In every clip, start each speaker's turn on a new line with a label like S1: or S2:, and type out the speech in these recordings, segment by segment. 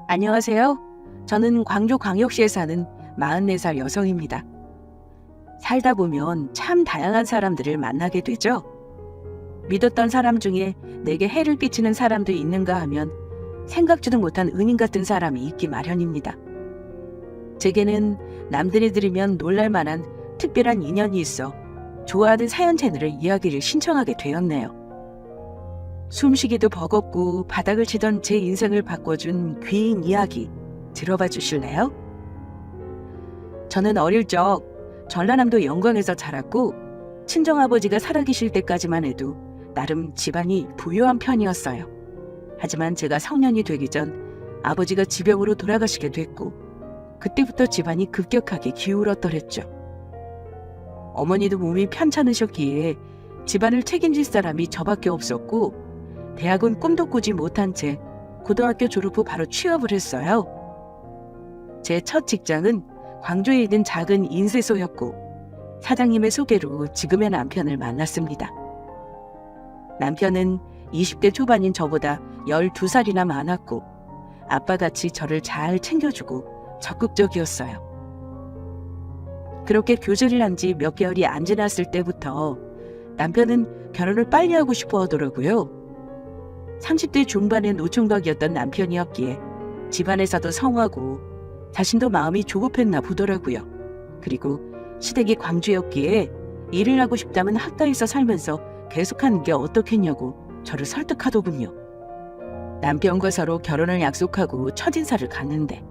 S1: 안녕하세요. 저는 광주광역시에 사는 44살 여성입니다. 살다 보면 참 다양한 사람들을 만나게 되죠. 믿었던 사람 중에 내게 해를 끼치는 사람도 있는가 하면 생각지도 못한 은인 같은 사람이 있기 마련입니다. 제게는 남들이 들으면 놀랄만한 특별한 인연이 있어 좋아하는 사연 채널의 이야기를 신청하게 되었네요. 숨쉬기도 버겁고 바닥을 치던 제 인생을 바꿔준 귀인 이야기 들어봐 주실래요? 저는 어릴 적 전라남도 영광에서 자랐고 친정아버지가 살아계실 때까지만 해도 나름 집안이 부유한 편이었어요. 하지만 제가 성년이 되기 전 아버지가 지병으로 돌아가시게 됐고 그때부터 집안이 급격하게 기울었더랬죠. 어머니도 몸이 편찮으셨기에 집안을 책임질 사람이 저밖에 없었고 대학은 꿈도 꾸지 못한 채 고등학교 졸업 후 바로 취업을 했어요. 제 첫 직장은 광주에 있는 작은 인쇄소였고 사장님의 소개로 지금의 남편을 만났습니다. 남편은 20대 초반인 저보다 12살이나 많았고 아빠같이 저를 잘 챙겨주고 적극적이었어요. 그렇게 교제를 한 지 몇 개월이 안 지났을 때부터 남편은 결혼을 빨리 하고 싶어 하더라고요. 30대 중반의 노총각이었던 남편이었기에 집안에서도 성하고 자신도 마음이 조급했나 보더라고요. 그리고 시댁이 광주였기에 일을 하고 싶다면 학가에서 살면서 계속하는 게 어떻겠냐고 저를 설득하더군요. 남편과 서로 결혼을 약속하고 첫인사를 갔는데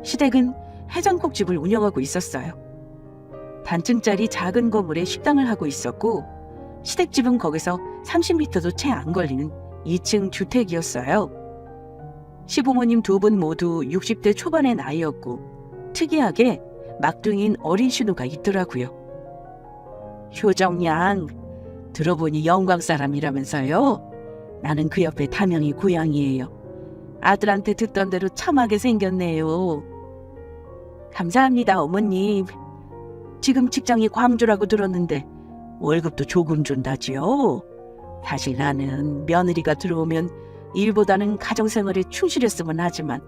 S1: 시댁은 해장국집을 운영하고 있었어요. 단층짜리 작은 건물에 식당을 하고 있었고 시댁집은 거기서 30m도 채 안 걸리는 2층 주택이었어요. 시부모님 두 분 모두 60대 초반의 나이였고 특이하게 막둥이인 어린 신우가 있더라고요. 효정양, 들어보니 영광 사람이라면서요? 나는 그 옆에 타명이 고향이에요. 아들한테 듣던 대로 참하게 생겼네요. 감사합니다, 어머님. 지금 직장이 광주라고 들었는데 월급도 조금 준다지요? 사실 나는 며느리가 들어오면 일보다는 가정생활에 충실했으면 하지만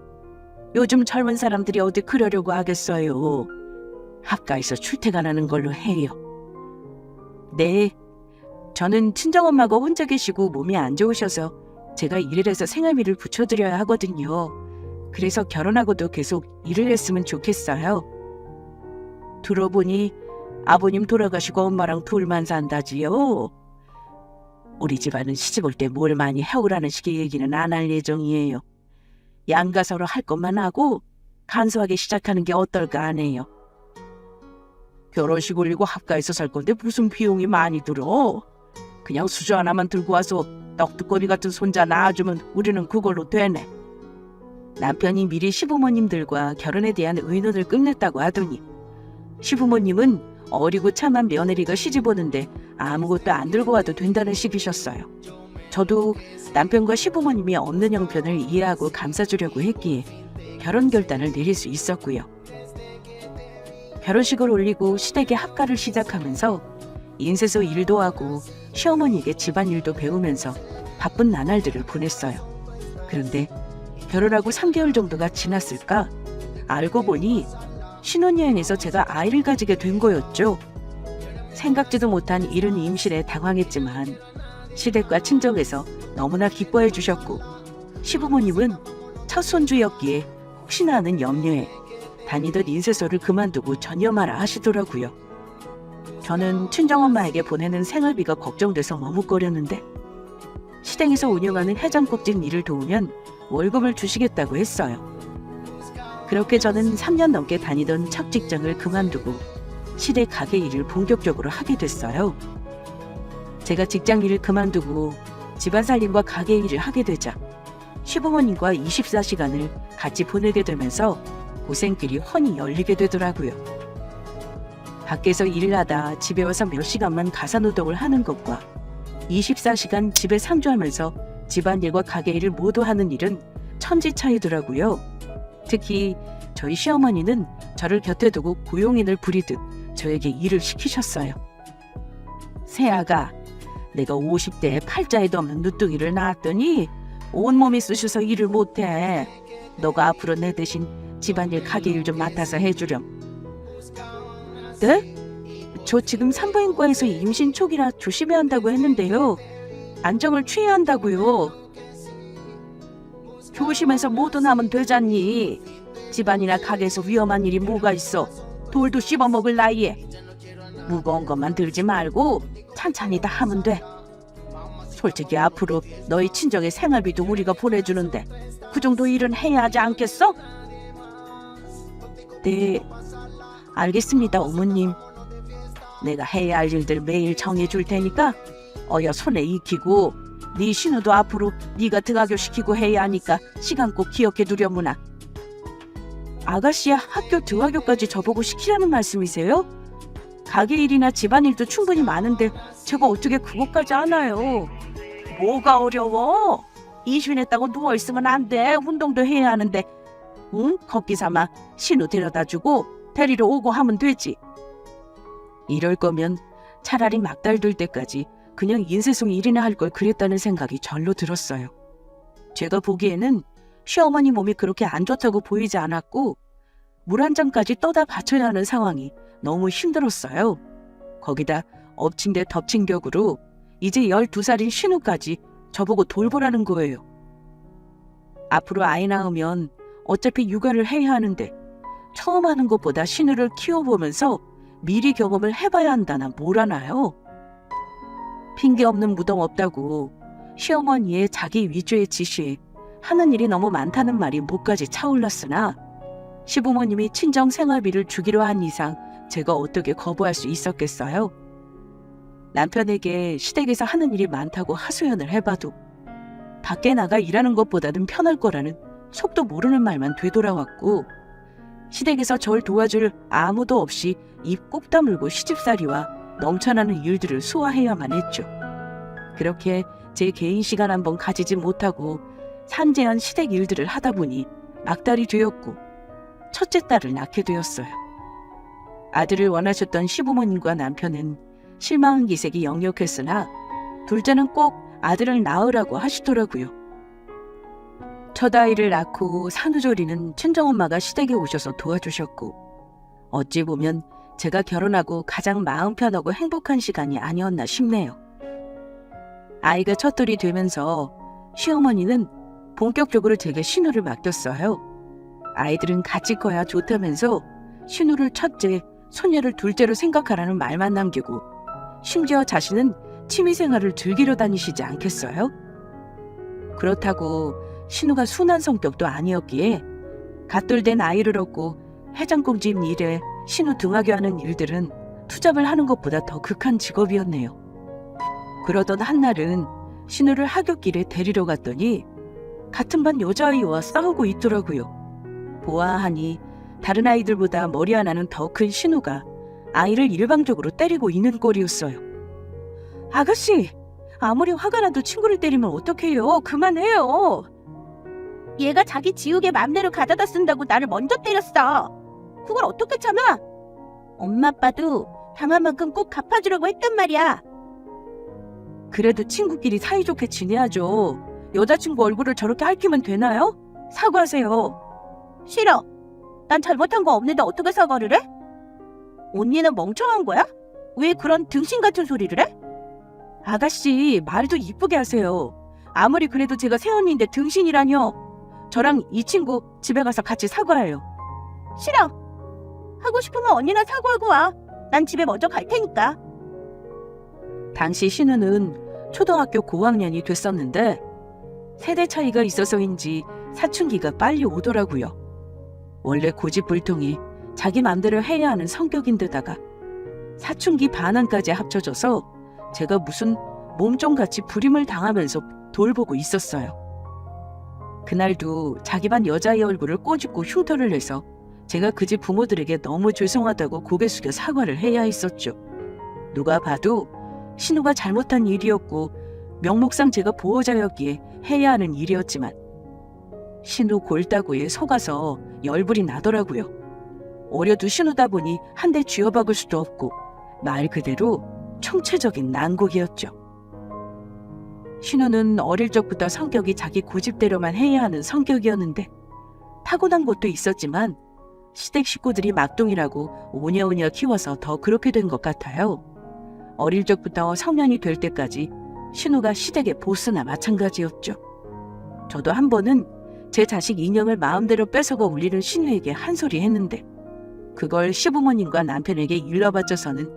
S1: 요즘 젊은 사람들이 어디 그러려고 하겠어요. 학가에서 출퇴근하는 걸로 해요. 네, 저는 친정엄마가 혼자 계시고 몸이 안 좋으셔서 제가 일을 해서 생활비를 붙여드려야 하거든요. 그래서 결혼하고도 계속 일을 했으면 좋겠어요. 들어보니 아버님 돌아가시고 엄마랑 둘만 산다지요? 우리 집안은 시집 올 때 뭘 많이 해오라는 식의 얘기는 안 할 예정이에요. 양가 서로 할 것만 하고 간소하게 시작하는 게 어떨까 하네요. 결혼식 올리고 합가에서 살 건데 무슨 비용이 많이 들어? 그냥 수저 하나만 들고 와서 떡두꺼비 같은 손자 낳아주면 우리는 그걸로 되네. 남편이 미리 시부모님들과 결혼에 대한 의논을 끝냈다고 하더니 시부모님은 어리고 참한 며느리가 시집 오는데 아무것도 안 들고 와도 된다는 식이셨어요. 저도 남편과 시부모님이 없는 형편을 이해하고 감싸주려고 했기에 결혼 결단을 내릴 수 있었고요. 결혼식을 올리고 시댁의 합가를 시작하면서 인쇄소 일도 하고 시어머니에게 집안일도 배우면서 바쁜 나날들을 보냈어요. 그런데 결혼하고 3개월 정도가 지났을까? 알고 보니 신혼여행에서 제가 아이를 가지게 된 거였죠. 생각지도 못한 이른 임신에 당황했지만 시댁과 친정에서 너무나 기뻐해 주셨고 시부모님은 첫 손주였기에 혹시나 하는 염려에 다니던 인쇄소를 그만두고 전념하라 하시더라고요. 저는 친정엄마에게 보내는 생활비가 걱정돼서 머뭇거렸는데 시댁에서 운영하는 해장국집 일을 도우면 월급을 주시겠다고 했어요. 그렇게 저는 3년 넘게 다니던 첫 직장을 그만두고 시댁 가게 일을 본격적으로 하게 됐어요. 제가 직장 일을 그만두고 집안 살림과 가게 일을 하게 되자 시부모님과 24시간을 같이 보내게 되면서 고생길이 훤히 열리게 되더라고요. 밖에서 일을 하다 집에 와서 몇 시간만 가사노동을 하는 것과 24시간 집에 상주하면서 집안일과 가게 일을 모두 하는 일은 천지 차이더라고요. 특히 저희 시어머니는 저를 곁에 두고 고용인을 부리듯 저에게 일을 시키셨어요. 새아가, 내가 50대에 팔자에도 없는 누뚱이를 낳았더니 온몸이 쑤셔서 일을 못해. 너가 앞으로 내 대신 집안일 가게일 좀 맡아서 해주렴. 네? 저 지금 산부인과에서 임신 초기라 조심해야 한다고 했는데요. 안정을 취해야 한다고요. 조심해서 뭐든 하면 되잖니. 집안이나 가게에서 위험한 일이 뭐가 있어. 돌도 씹어먹을 나이에. 무거운 것만 들지 말고 찬찬히 다 하면 돼. 솔직히 앞으로 너희 친정의 생활비도 우리가 보내주는데 그 정도 일은 해야 하지 않겠어? 네, 알겠습니다, 어머님. 내가 해야 할 일들 매일 정해줄 테니까 어여 손에 익히고 네 신우도 앞으로 네가 등하교시키고 해야 하니까 시간 꼭 기억해 두려무나. 아가씨야 학교 등하교까지 저보고 시키라는 말씀이세요? 가게 일이나 집안일도 충분히 많은데 제가 어떻게 그것까지 하나요? 뭐가 어려워? 이신했다고 누워있으면 안 돼. 운동도 해야 하는데. 응? 걷기 삼아 신우 데려다주고 데리러 오고 하면 되지. 이럴 거면 차라리 막달될 때까지 그냥 인쇄송 일이나 할 걸 그랬다는 생각이 절로 들었어요. 제가 보기에는 시어머니 몸이 그렇게 안 좋다고 보이지 않았고 물 한 잔까지 떠다 바쳐야 하는 상황이 너무 힘들었어요. 거기다 엎친 데 덮친 격으로 이제 12살인 신우까지 저보고 돌보라는 거예요. 앞으로 아이 낳으면 어차피 육아를 해야 하는데 처음 하는 것보다 신우를 키워보면서 미리 경험을 해봐야 한다나 뭘 하나요? 핑계 없는 무덤 없다고 시어머니의 자기 위주의 지시에 하는 일이 너무 많다는 말이 목까지 차올랐으나 시부모님이 친정 생활비를 주기로 한 이상 제가 어떻게 거부할 수 있었겠어요? 남편에게 시댁에서 하는 일이 많다고 하소연을 해봐도 밖에 나가 일하는 것보다는 편할 거라는 속도 모르는 말만 되돌아왔고 시댁에서 절 도와줄 아무도 없이 입 꼭 다물고 시집살이와 넘쳐나는 일들을 소화해야만 했죠. 그렇게 제 개인 시간 한번 가지지 못하고 산재한 시댁 일들을 하다 보니 막달이 되었고 첫째 딸을 낳게 되었어요. 아들을 원하셨던 시부모님과 남편은 실망한 기색이 역력했으나 둘째는 꼭 아들을 낳으라고 하시더라고요. 첫 아이를 낳고 산후조리는 친정엄마가 시댁에 오셔서 도와주셨고 어찌 보면 제가 결혼하고 가장 마음 편하고 행복한 시간이 아니었나 싶네요. 아이가 첫돌이 되면서 시어머니는 본격적으로 제게 신우를 맡겼어요. 아이들은 같이 커야 좋다면서 신우를 첫째, 손녀를 둘째로 생각하라는 말만 남기고 심지어 자신은 취미생활을 즐기러 다니시지 않겠어요? 그렇다고 신우가 순한 성격도 아니었기에 갓돌된 아이를 얻고 해장국집 일에 신우 등하게 하는 일들은 투잡을 하는 것보다 더 극한 직업이었네요. 그러던 한날은 신우를 하굣길에 데리러 갔더니 같은 반 여자아이와 싸우고 있더라고요. 보아하니 다른 아이들보다 머리 하나는 더 큰 신우가 아이를 일방적으로 때리고 있는 꼴이었어요. 아가씨, 아무리 화가 나도 친구를 때리면 어떡해요? 그만해요. 얘가 자기 지우개 맘대로 가져다 쓴다고 나를 먼저 때렸어. 그걸 어떻게 참아? 엄마 아빠도 당한 만큼 꼭 갚아주려고 했단 말이야. 그래도 친구끼리 사이좋게 지내야죠. 여자친구 얼굴을 저렇게 핥히면 되나요? 사과하세요. 싫어. 난 잘못한 거 없는데 어떻게 사과를 해? 언니는 멍청한 거야? 왜 그런 등신 같은 소리를 해? 아가씨, 말도 이쁘게 하세요. 아무리 그래도 제가 새언니인데 등신이라뇨. 저랑 이 친구 집에 가서 같이 사과해요. 싫어. 하고 싶으면 언니나 사과하고 와. 난 집에 먼저 갈 테니까. 당시 신우는 초등학교 고학년이 됐었는데 세대 차이가 있어서인지 사춘기가 빨리 오더라고요. 원래 고집불통이 자기 맘대로 해야 하는 성격인데다가 사춘기 반환까지 합쳐져서 제가 무슨 몸종같이 불임을 당하면서 돌보고 있었어요. 그날도 자기 반 여자의 얼굴을 꼬집고 흉터를 내서 제가 그 집 부모들에게 너무 죄송하다고 고개 숙여 사과를 해야 했었죠. 누가 봐도 신우가 잘못한 일이었고 명목상 제가 보호자였기에 해야 하는 일이었지만 신우 골다구에 속아서 열불이 나더라고요. 어려도 신우다 보니 한 대 쥐어박을 수도 없고 말 그대로 총체적인 난국이었죠. 신우는 어릴 적부터 성격이 자기 고집대로만 해야 하는 성격이었는데 타고난 것도 있었지만 시댁 식구들이 막둥이라고 오냐오냐 키워서 더 그렇게 된 것 같아요. 어릴 적부터 성년이 될 때까지 신우가 시댁의 보스나 마찬가지였죠. 저도 한 번은 제 자식 인형을 마음대로 뺏어가 울리는 신우에게 한 소리 했는데 그걸 시부모님과 남편에게 일러바쳐서는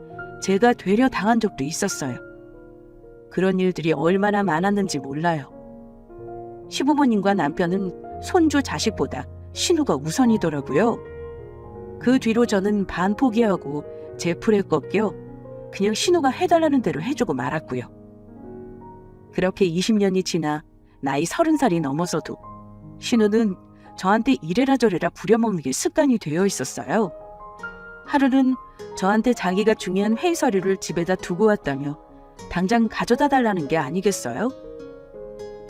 S1: 제가 되려 당한 적도 있었어요. 그런 일들이 얼마나 많았는지 몰라요. 시부모님과 남편은 손주 자식보다 신우가 우선이더라고요. 그 뒤로 저는 반 포기하고 제 풀에 꺾여 그냥 신우가 해달라는 대로 해주고 말았고요. 그렇게 20년이 지나 나이 30살이 넘어서도 신우는 저한테 이래라 저래라 부려먹는 게 습관이 되어 있었어요. 하루는 저한테 자기가 중요한 회의 서류를 집에다 두고 왔다며 당장 가져다 달라는 게 아니겠어요?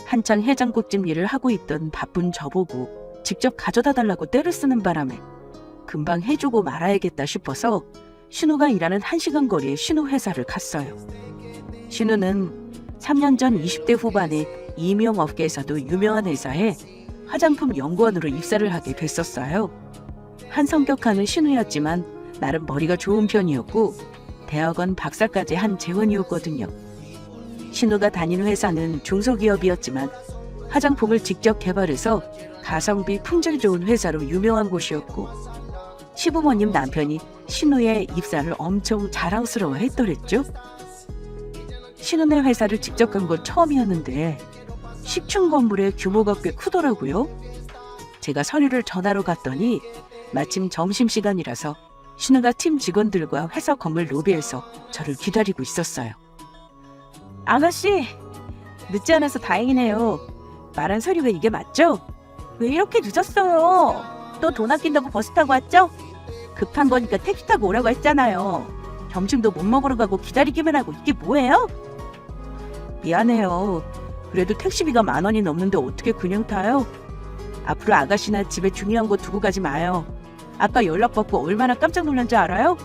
S1: 한창 해장국집 일을 하고 있던 바쁜 저보고 직접 가져다 달라고 떼를 쓰는 바람에 금방 해주고 말아야겠다 싶어서 신우가 일하는 1시간 거리의 신우 회사를 갔어요. 신우는 3년 전 20대 후반에 임용업계에서도 유명한 회사에 화장품 연구원으로 입사를 하게 됐었어요. 한성격하는 신우였지만 나름 머리가 좋은 편이었고 대학원 박사까지 한 재원이었거든요. 신우가 다니는 회사는 중소기업이었지만 화장품을 직접 개발해서 가성비 품질 좋은 회사로 유명한 곳이었고 시부모님 남편이 신우의 입사를 엄청 자랑스러워 했더랬죠. 신우네 회사를 직접 간 건 처음이었는데 식충 건물의 규모가 꽤 크더라고요. 제가 서류를 전하러 갔더니 마침 점심시간이라서 신우가 팀 직원들과 회사 건물 로비에서 저를 기다리고 있었어요. 아가씨, 늦지 않아서 다행이네요. 말한 서류가 이게 맞죠? 왜 이렇게 늦었어요? 또 돈 아낀다고 버스 타고 왔죠? 급한 거니까 택시 타고 오라고 했잖아요. 점심도 못 먹으러 가고 기다리기만 하고 이게 뭐예요? 미안해요. 그래도 택시비가 10,000원이 넘는데 어떻게 그냥 타요? 앞으로 아가씨나 집에 중요한 거 두고 가지 마요. 아까 연락받고 얼마나 깜짝 놀란지 알아요?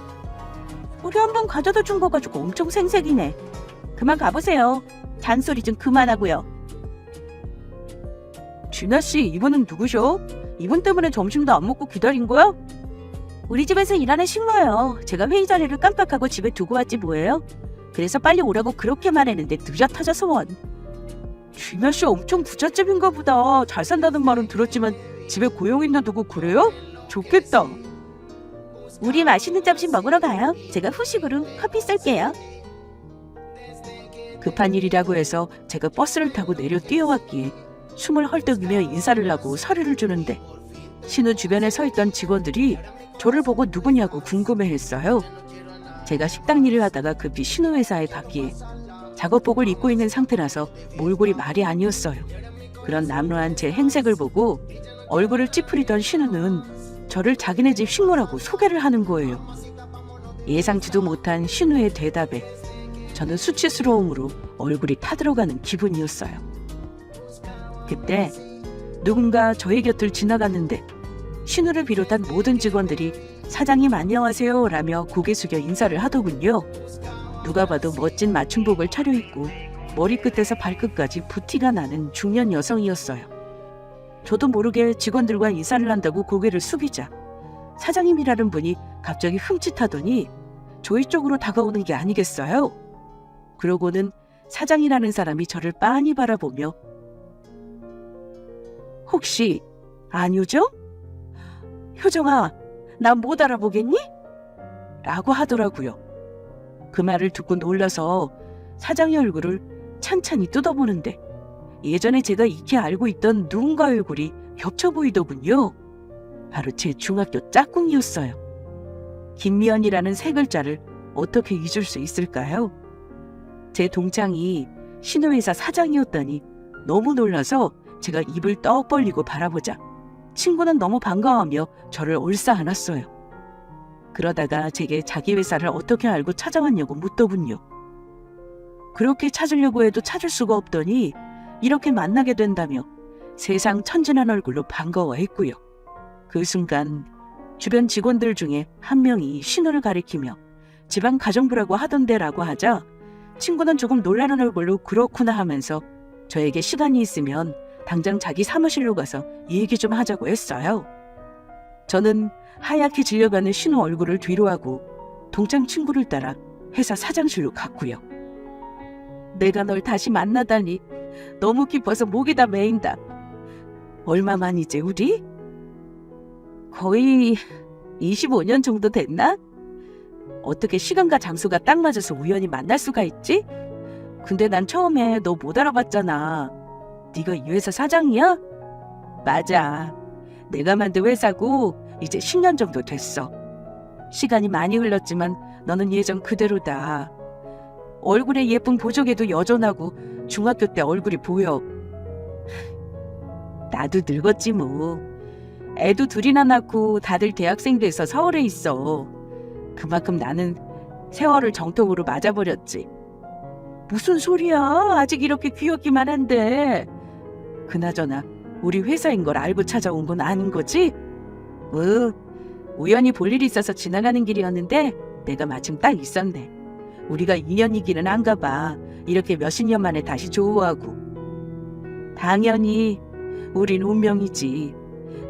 S1: 우리 한 번 가져다 준 거 가지고 엄청 생색이네. 그만 가보세요. 잔소리 좀 그만하고요. 준하씨, 이분은 누구셔? 이분 때문에 점심도 안 먹고 기다린 거야? 우리 집에서 일하는 식모예요. 제가 회의 자리를 깜빡하고 집에 두고 왔지 뭐예요? 그래서 빨리 오라고 그렇게 말했는데 늦어 터져서 원. 준하씨 엄청 부잣집인가 보다. 잘 산다는 말은 들었지만 집에 고용인도 두고 그래요? 좋겠다. 우리 맛있는 점심 먹으러 가요. 제가 후식으로 커피 쏠게요. 급한 일이라고 해서 제가 버스를 타고 내려 뛰어왔기에 숨을 헐떡이며 인사를 하고 서류를 주는데 신우 주변에 서 있던 직원들이 저를 보고 누구냐고 궁금해했어요. 제가 식당 일을 하다가 급히 신우 회사에 갔기에 작업복을 입고 있는 상태라서 몰골이 말이 아니었어요. 그런 남루한 제 행색을 보고 얼굴을 찌푸리던 신우는 저를 자기네 집 식모라고 소개를 하는 거예요. 예상치도 못한 신우의 대답에 저는 수치스러움으로 얼굴이 타들어가는 기분이었어요. 그때 누군가 저희 곁을 지나갔는데 신우를 비롯한 모든 직원들이 사장님 안녕하세요 라며 고개 숙여 인사를 하더군요. 누가 봐도 멋진 맞춤복을 차려입고 머리끝에서 발끝까지 부티가 나는 중년 여성이었어요. 저도 모르게 직원들과 인사를 한다고 고개를 숙이자 사장님이라는 분이 갑자기 흠칫하더니 저희 쪽으로 다가오는 게 아니겠어요? 그러고는 사장이라는 사람이 저를 빤히 바라보며 혹시 안효정? 효정아, 나 못 알아보겠니? 라고 하더라고요. 그 말을 듣고 놀라서 사장의 얼굴을 찬찬히 뜯어보는데 예전에 제가 익히 알고 있던 누군가 얼굴이 겹쳐 보이더군요. 바로 제 중학교 짝꿍이었어요. 김미연이라는 세 글자를 어떻게 잊을 수 있을까요? 제 동창이 신우회사 사장이었다니 너무 놀라서 제가 입을 떡 벌리고 바라보자 친구는 너무 반가워하며 저를 얼싸안았어요. 그러다가 제게 자기 회사를 어떻게 알고 찾아왔냐고 묻더군요. 그렇게 찾으려고 해도 찾을 수가 없더니 이렇게 만나게 된다며 세상 천진한 얼굴로 반가워했고요. 그 순간 주변 직원들 중에 한 명이 신우를 가리키며 지방 가정부라고 하던데라고 하자 친구는 조금 놀라는 얼굴로 그렇구나 하면서 저에게 시간이 있으면 당장 자기 사무실로 가서 얘기 좀 하자고 했어요. 저는 하얗게 질려가는 신우 얼굴을 뒤로하고 동창 친구를 따라 회사 사장실로 갔고요. 내가 널 다시 만나다니 너무 기뻐서 목이 다 메인다. 얼마 만이지 우리? 거의 25년 정도 됐나? 어떻게 시간과 장소가 딱 맞아서 우연히 만날 수가 있지? 근데 난 처음에 너 못 알아봤잖아. 네가 이 회사 사장이야? 맞아. 내가 만든 회사고 이제 10년 정도 됐어. 시간이 많이 흘렀지만 너는 예전 그대로다. 얼굴에 예쁜 보조개도 여전하고 중학교 때 얼굴이 보여. 나도 늙었지 뭐. 애도 둘이나 낳고 다들 대학생 돼서 서울에 있어. 그만큼 나는 세월을 정통으로 맞아버렸지. 무슨 소리야? 아직 이렇게 귀엽기만 한데. 그나저나 우리 회사인 걸 알고 찾아온 건 아닌 거지? 우연히 볼 일이 있어서 지나가는 길이었는데 내가 마침 딱 있었네. 우리가 인연이기는 한가 봐. 이렇게 몇십 년 만에 다시 조우하고. 당연히 우린 운명이지.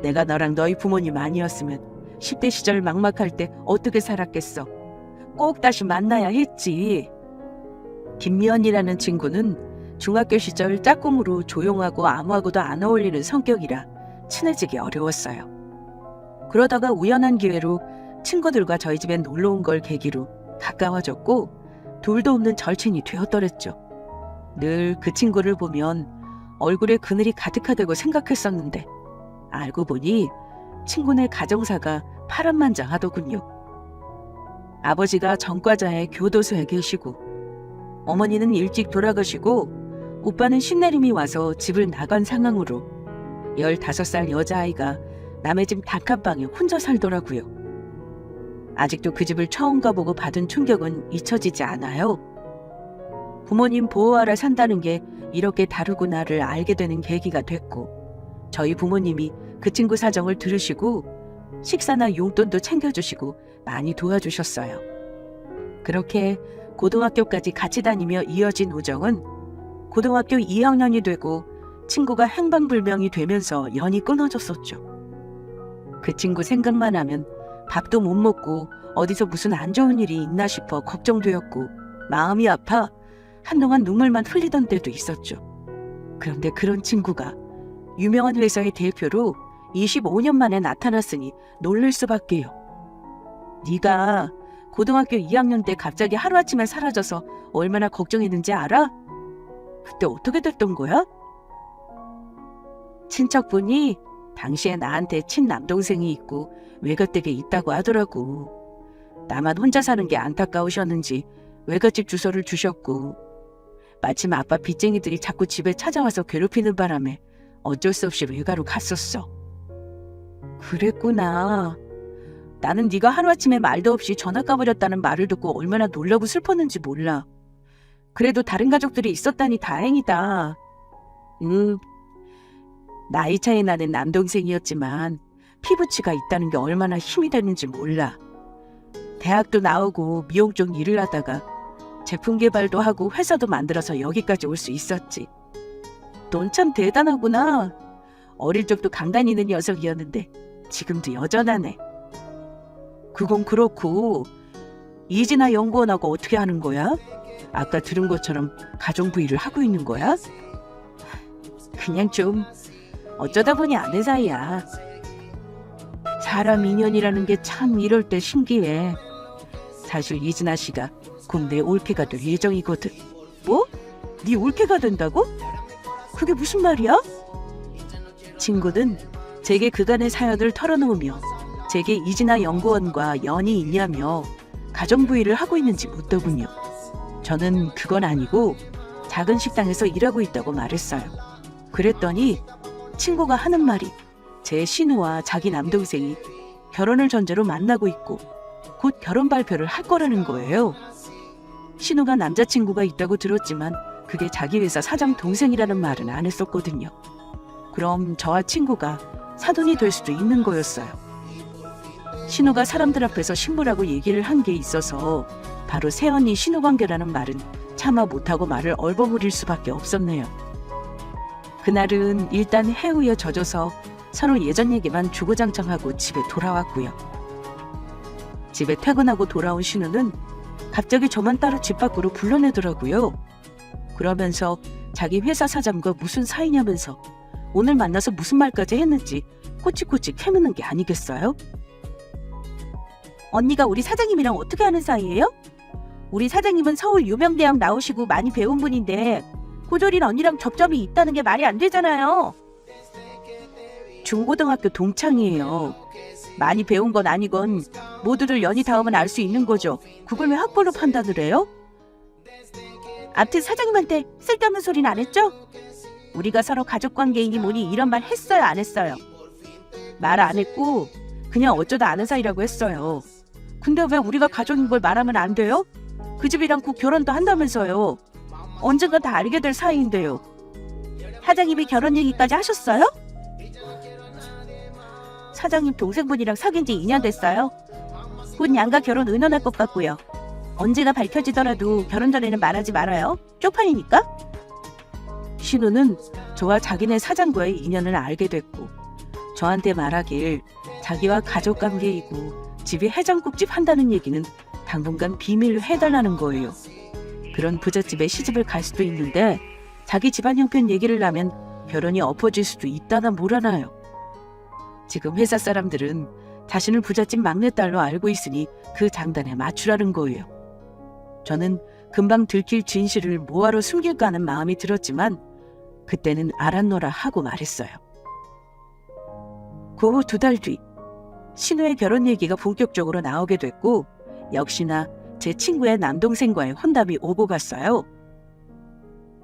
S1: 내가 너랑 너희 부모님 아니었으면 10대 시절 막막할 때 어떻게 살았겠어. 꼭 다시 만나야 했지. 김미연이라는 친구는 중학교 시절 짝꿍으로 조용하고 아무하고도 안 어울리는 성격이라 친해지기 어려웠어요. 그러다가 우연한 기회로 친구들과 저희 집에 놀러 온 걸 계기로 가까워졌고 둘도 없는 절친이 되었더랬죠. 늘 그 친구를 보면 얼굴에 그늘이 가득하다고 생각했었는데 알고 보니 친구네 가정사가 파란만장하더군요. 아버지가 전과자의 교도소에 계시고 어머니는 일찍 돌아가시고 오빠는 신내림이 와서 집을 나간 상황으로 15살 여자아이가 남의 집 단칸방에 혼자 살더라고요. 아직도 그 집을 처음 가보고 받은 충격은 잊혀지지 않아요. 부모님 보호하러 산다는 게 이렇게 다르구나를 알게 되는 계기가 됐고 저희 부모님이 그 친구 사정을 들으시고 식사나 용돈도 챙겨주시고 많이 도와주셨어요. 그렇게 고등학교까지 같이 다니며 이어진 우정은 고등학교 2학년이 되고 친구가 행방불명이 되면서 연이 끊어졌었죠. 그 친구 생각만 하면 밥도 못 먹고 어디서 무슨 안 좋은 일이 있나 싶어 걱정되었고 마음이 아파 한동안 눈물만 흘리던 때도 있었죠. 그런데 그런 친구가 유명한 회사의 대표로 25년 만에 나타났으니 놀랄 수밖에요. 네가 고등학교 2학년 때 갑자기 하루아침에 사라져서 얼마나 걱정했는지 알아? 그때 어떻게 됐던 거야? 친척분이 당시에 나한테 친남동생이 있고 외갓댁에 있다고 하더라고. 나만 혼자 사는 게 안타까우셨는지 외갓집 주소를 주셨고 마침 아빠 빚쟁이들이 자꾸 집에 찾아와서 괴롭히는 바람에 어쩔 수 없이 외가로 갔었어. 그랬구나. 나는 네가 하루아침에 말도 없이 전학 가버렸다는 말을 듣고 얼마나 놀라고 슬펐는지 몰라. 그래도 다른 가족들이 있었다니 다행이다. 나이 차이 나는 남동생이었지만 피부치가 있다는 게 얼마나 힘이 되는지 몰라. 대학도 나오고 미용 쪽 일을 하다가 제품 개발도 하고 회사도 만들어서 여기까지 올 수 있었지. 넌 참 대단하구나. 어릴 적도 강단있는 녀석이었는데 지금도 여전하네. 그건 그렇고 이진아 연구원하고 어떻게 하는 거야? 아까 들은 것처럼 가정부일을 하고 있는 거야? 그냥 좀 어쩌다 보니 아는 사이야. 사람 인연이라는 게 참 이럴 때 신기해. 사실 이진아 씨가 곧 내 올케가 될 예정이거든. 뭐? 네 올케가 된다고? 그게 무슨 말이야? 친구는 제게 그간의 사연을 털어놓으며 제게 이진아 연구원과 연이 있냐며 가정부일을 하고 있는지 묻더군요. 저는 그건 아니고 작은 식당에서 일하고 있다고 말했어요. 그랬더니 친구가 하는 말이 제 신우와 자기 남동생이 결혼을 전제로 만나고 있고 곧 결혼 발표를 할 거라는 거예요. 신우가 남자친구가 있다고 들었지만 그게 자기 회사 사장 동생이라는 말은 안 했었거든요. 그럼 저와 친구가 사돈이 될 수도 있는 거였어요. 신우가 사람들 앞에서 신부라고 얘기를 한 게 있어서 바로 새언니 신우 관계라는 말은 차마 못하고 말을 얼버무릴 수밖에 없었네요. 그날은 일단 해우에 젖어서 서로 예전 얘기만 주구장창하고 집에 돌아왔고요. 집에 퇴근하고 돌아온 신우는 갑자기 저만 따로 집 밖으로 불러내더라고요. 그러면서 자기 회사 사장과 무슨 사이냐면서 오늘 만나서 무슨 말까지 했는지 꼬치꼬치 캐묻는 게 아니겠어요? 언니가 우리 사장님이랑 어떻게 하는 사이예요? 우리 사장님은 서울 유명대학 나오시고 많이 배운 분인데 고졸인 언니랑 접점이 있다는 게 말이 안 되잖아요. 중고등학교 동창이에요. 많이 배운 건 아니건 모두들 연이 닿으면 알 수 있는 거죠. 그걸 왜 학벌로 판단을 해요? 암튼 사장님한테 쓸데없는 소리는 안 했죠? 우리가 서로 가족관계이니 뭐니 이런 말 했어요, 안 했어요? 말 안 했고 그냥 어쩌다 아는 사이라고 했어요. 근데 왜 우리가 가족인 걸 말하면 안 돼요? 그 집이랑 곧 결혼도 한다면서요. 언젠가 다 알게 될 사이인데요. 사장님이 결혼 얘기까지 하셨어요? 사장님 동생분이랑 사귄 지 2년 됐어요. 곧 양가 결혼 의논할 것 같고요. 언제가 밝혀지더라도 결혼 전에는 말하지 말아요. 쪽팔리니까. 신우는 저와 자기네 사장과의 인연을 알게 됐고 저한테 말하길 자기와 가족관계이고 집이 해장국집 한다는 얘기는 당분간 비밀로 해달라는 거예요. 그런 부잣집에 시집을 갈 수도 있는데 자기 집안 형편 얘기를 하면 결혼이 엎어질 수도 있다나 뭐라나요. 지금 회사 사람들은 자신을 부잣집 막내딸로 알고 있으니 그 장단에 맞추라는 거예요. 저는 금방 들킬 진실을 뭐하러 숨길까 하는 마음이 들었지만 그때는 알았노라 하고 말했어요. 그 후 2달 뒤 신우의 결혼 얘기가 본격적으로 나오게 됐고 역시나 제 친구의 남동생과의 혼담이 오고 갔어요.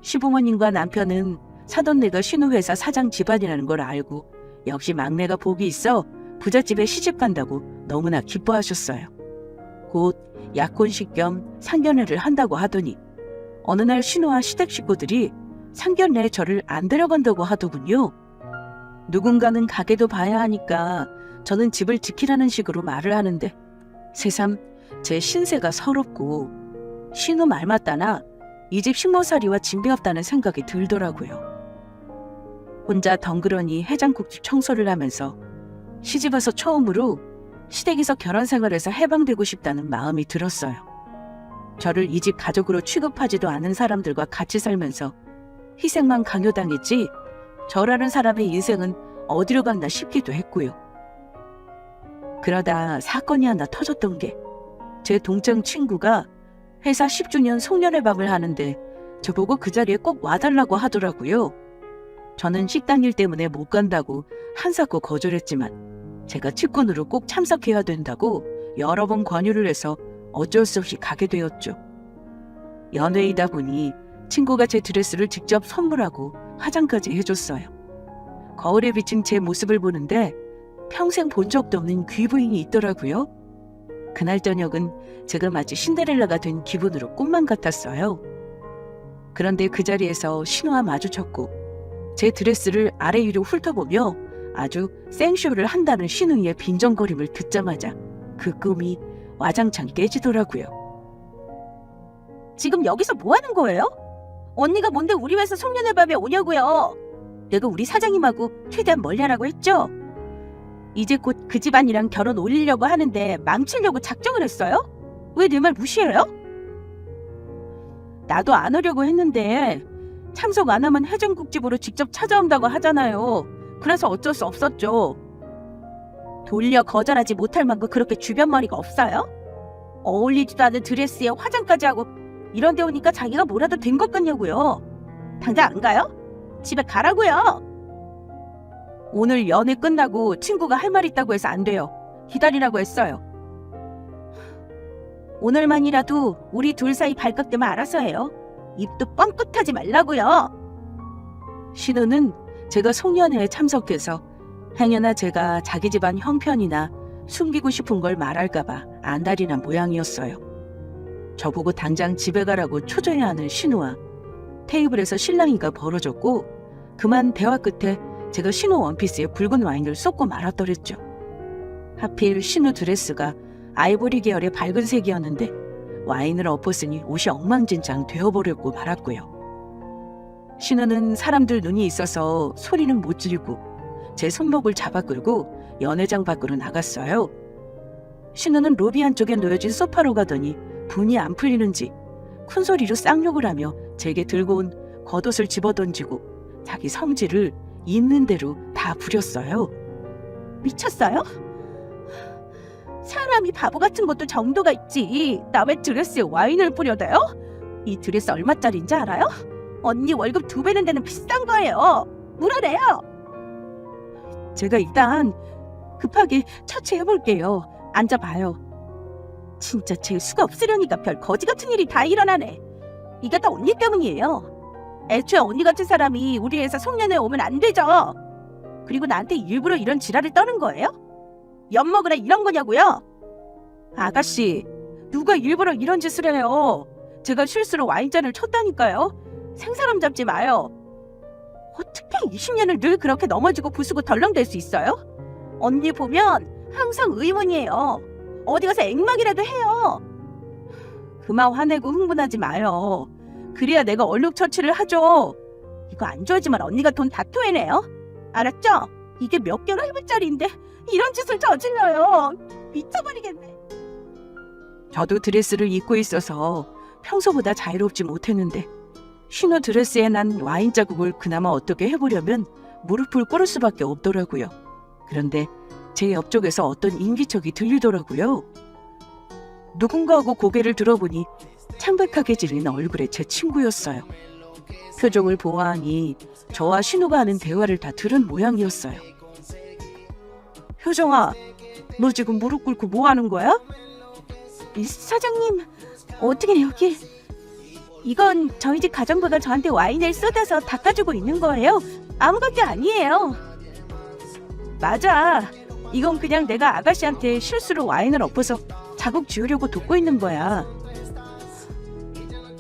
S1: 시부모님과 남편은 사돈네가 신우 회사 사장 집안이라는 걸 알고 역시 막내가 복이 있어 부잣집에 시집간다고 너무나 기뻐하셨어요. 곧 약혼식 겸 상견례를 한다고 하더니 어느 날 신우와 시댁 식구들이 상견례에 저를 안 데려간다고 하더군요. 누군가는 가게도 봐야 하니까 저는 집을 지키라는 식으로 말을 하는데 새삼 제 신세가 서럽고 신우 말 맞다나 이 집 식모살이와 진배 없다는 생각이 들더라고요. 혼자 덩그러니 해장국집 청소를 하면서 시집와서 처음으로 시댁에서 결혼 생활에서 해방되고 싶다는 마음이 들었어요. 저를 이 집 가족으로 취급하지도 않은 사람들과 같이 살면서 희생만 강요당했지 저라는 사람의 인생은 어디로 갔나 싶기도 했고요. 그러다 사건이 하나 터졌던 게 제 동창 친구가 회사 10주년 송년회 밥을 하는데 저보고 그 자리에 꼭 와달라고 하더라고요. 저는 식당 일 때문에 못 간다고 한사코 거절했지만 제가 직권으로 꼭 참석해야 된다고 여러 번 권유를 해서 어쩔 수 없이 가게 되었죠. 연회이다 보니 친구가 제 드레스를 직접 선물하고 화장까지 해줬어요. 거울에 비친 제 모습을 보는데 평생 본 적도 없는 귀부인이 있더라고요. 그날 저녁은 제가 마치 신데렐라가 된 기분으로 꿈만 같았어요. 그런데 그 자리에서 신우와 마주쳤고 제 드레스를 아래 위로 훑어보며 아주 생쇼를 한다는 신우의 빈정거림을 듣자마자 그 꿈이 와장창 깨지더라고요. 지금 여기서 뭐 하는 거예요? 언니가 뭔데 우리 회사 송년회 밥에 오냐고요. 내가 우리 사장님하고 최대한 멀리하라고 했죠? 이제 곧 그 집안이랑 결혼 올리려고 하는데 망치려고 작정을 했어요? 왜 내 말 무시해요? 나도 안 오려고 했는데 참석 안 하면 해장국집으로 직접 찾아온다고 하잖아요. 그래서 어쩔 수 없었죠. 돌려 거절하지 못할 만큼 그렇게 주변머리가 없어요? 어울리지도 않은 드레스에 화장까지 하고 이런 데 오니까 자기가 뭐라도 된 것 같냐고요. 당장 안 가요? 집에 가라고요. 오늘 연애 끝나고 친구가 할 말 있다고 해서 안 돼요. 기다리라고 했어요. 오늘만이라도 우리 둘 사이 발칵되면 알아서 해요. 입도 뻥끗하지 말라고요. 신우는 제가 송년회에 참석해서 행여나 제가 자기 집안 형편이나 숨기고 싶은 걸 말할까봐 안달이난 모양이었어요. 저보고 당장 집에 가라고 초조해하는 신우와 테이블에서 실랑이가 벌어졌고 그만 대화 끝에 제가 신우 원피스에 붉은 와인을 쏟고 말았더랬죠. 하필 신우 드레스가 아이보리 계열의 밝은 색이었는데 와인을 엎었으니 옷이 엉망진창 되어버렸고 말았고요. 신우는 사람들 눈이 있어서 소리는 못 지르고 제 손목을 잡아 끌고 연회장 밖으로 나갔어요. 신우는 로비 한쪽에 놓여진 소파로 가더니 분이 안 풀리는지 큰 소리로 쌍욕을 하며 제게 들고 온 겉옷을 집어던지고 자기 성질을 있는 대로 다 부렸어요. 미쳤어요? 사람이 바보 같은 것도 정도가 있지. 남의 드레스에 와인을 뿌려대요? 이 드레스 얼마짜리인지 알아요? 언니 월급 2배는 되는 비싼 거예요. 물어내요. 제가 일단 급하게 처치해볼게요. 앉아봐요. 진짜 제 수가 없으려니까 별 거지 같은 일이 다 일어나네. 이게 다 언니 때문이에요. 애초에 언니 같은 사람이 우리 회사 송년회에 오면 안 되죠. 그리고 나한테 일부러 이런 지랄을 떠는 거예요? 엿먹으라 이런 거냐고요? 아가씨, 누가 일부러 이런 짓을 해요? 제가 실수로 와인잔을 쳤다니까요. 생사람 잡지 마요. 어떻게 20년을 늘 그렇게 넘어지고 부수고 덜렁댈 수 있어요? 언니 보면 항상 의문이에요. 어디 가서 액막이라도 해요. 그만 화내고 흥분하지 마요. 그래야 내가 얼룩 처치를 하죠. 이거 안 좋아지만 언니가 돈 다 토해내요. 알았죠? 이게 몇 개월 할부짜리인데 이런 짓을 저질러요. 미쳐버리겠네. 저도 드레스를 입고 있어서 평소보다 자유롭지 못했는데 신우 드레스에 난 와인 자국을 그나마 어떻게 해보려면 무릎을 꿇을 수밖에 없더라고요. 그런데 제 옆쪽에서 어떤 인기척이 들리더라고요. 누군가하고 고개를 들어보니 창백하게 질린 얼굴의 제 친구였어요. 표정을 보아하니 저와 신우가 하는 대화를 다 들은 모양이었어요. 효정아, 너 지금 무릎 꿇고 뭐 하는 거야? 사장님, 어떻게 여기... 이건 저희 집 가정부가 저한테 와인을 쏟아서 닦아주고 있는 거예요. 아무것도 아니에요. 맞아. 이건 그냥 내가 아가씨한테 실수로 와인을 엎어서 자국 지우려고 돕고 있는 거야.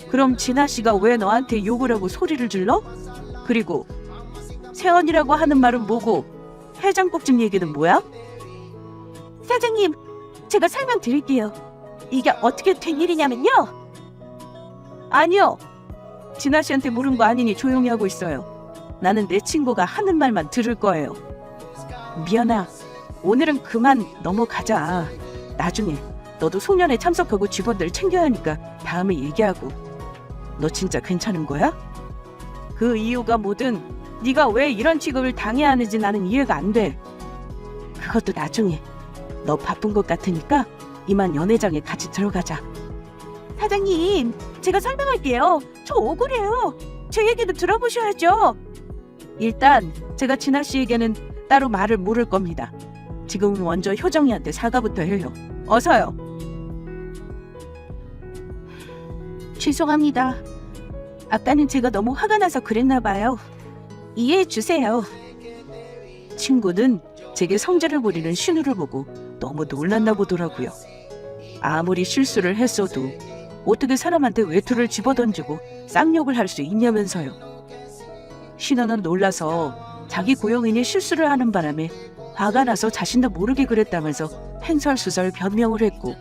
S1: 그럼 진아 씨가 왜 너한테 욕을 하고 소리를 질러? 그리고 세연이라고 하는 말은 뭐고 해장국집 얘기는 뭐야? 사장님, 제가 설명드릴게요. 이게 어떻게 된 일이냐면요. 아니요. 진아 씨한테 물은 거 아니니 조용히 하고 있어요. 나는 내 친구가 하는 말만 들을 거예요. 미연아, 오늘은 그만 넘어가자. 나중에 너도 송년회 참석하고 직원들 챙겨야 하니까 다음에 얘기하고. 너 진짜 괜찮은 거야? 그 이유가 뭐든 네가 왜 이런 취급을 당해야 하는지 나는 이해가 안 돼. 그것도 나중에. 너 바쁜 것 같으니까 이만 연회장에 같이 들어가자. 사장님, 제가 설명할게요. 저 억울해요. 제 얘기도 들어보셔야죠. 일단 제가 진아 씨에게는 따로 말을 물을 겁니다. 지금 먼저 효정이한테 사과부터 해요. 어서요. 죄송합니다. 아까는 제가 너무 화가 나서 그랬나 봐요. 이해해 주세요. 친구는 제게 성질을 부리는 신우를 보고 너무 놀랐나 보더라고요. 아무리 실수를 했어도 어떻게 사람한테 외투를 집어던지고 쌍욕을 할 수 있냐면서요. 신우는 놀라서 자기 고용인이 실수를 하는 바람에 화가 나서 자신도 모르게 그랬다면서 횡설수설 변명을 했고,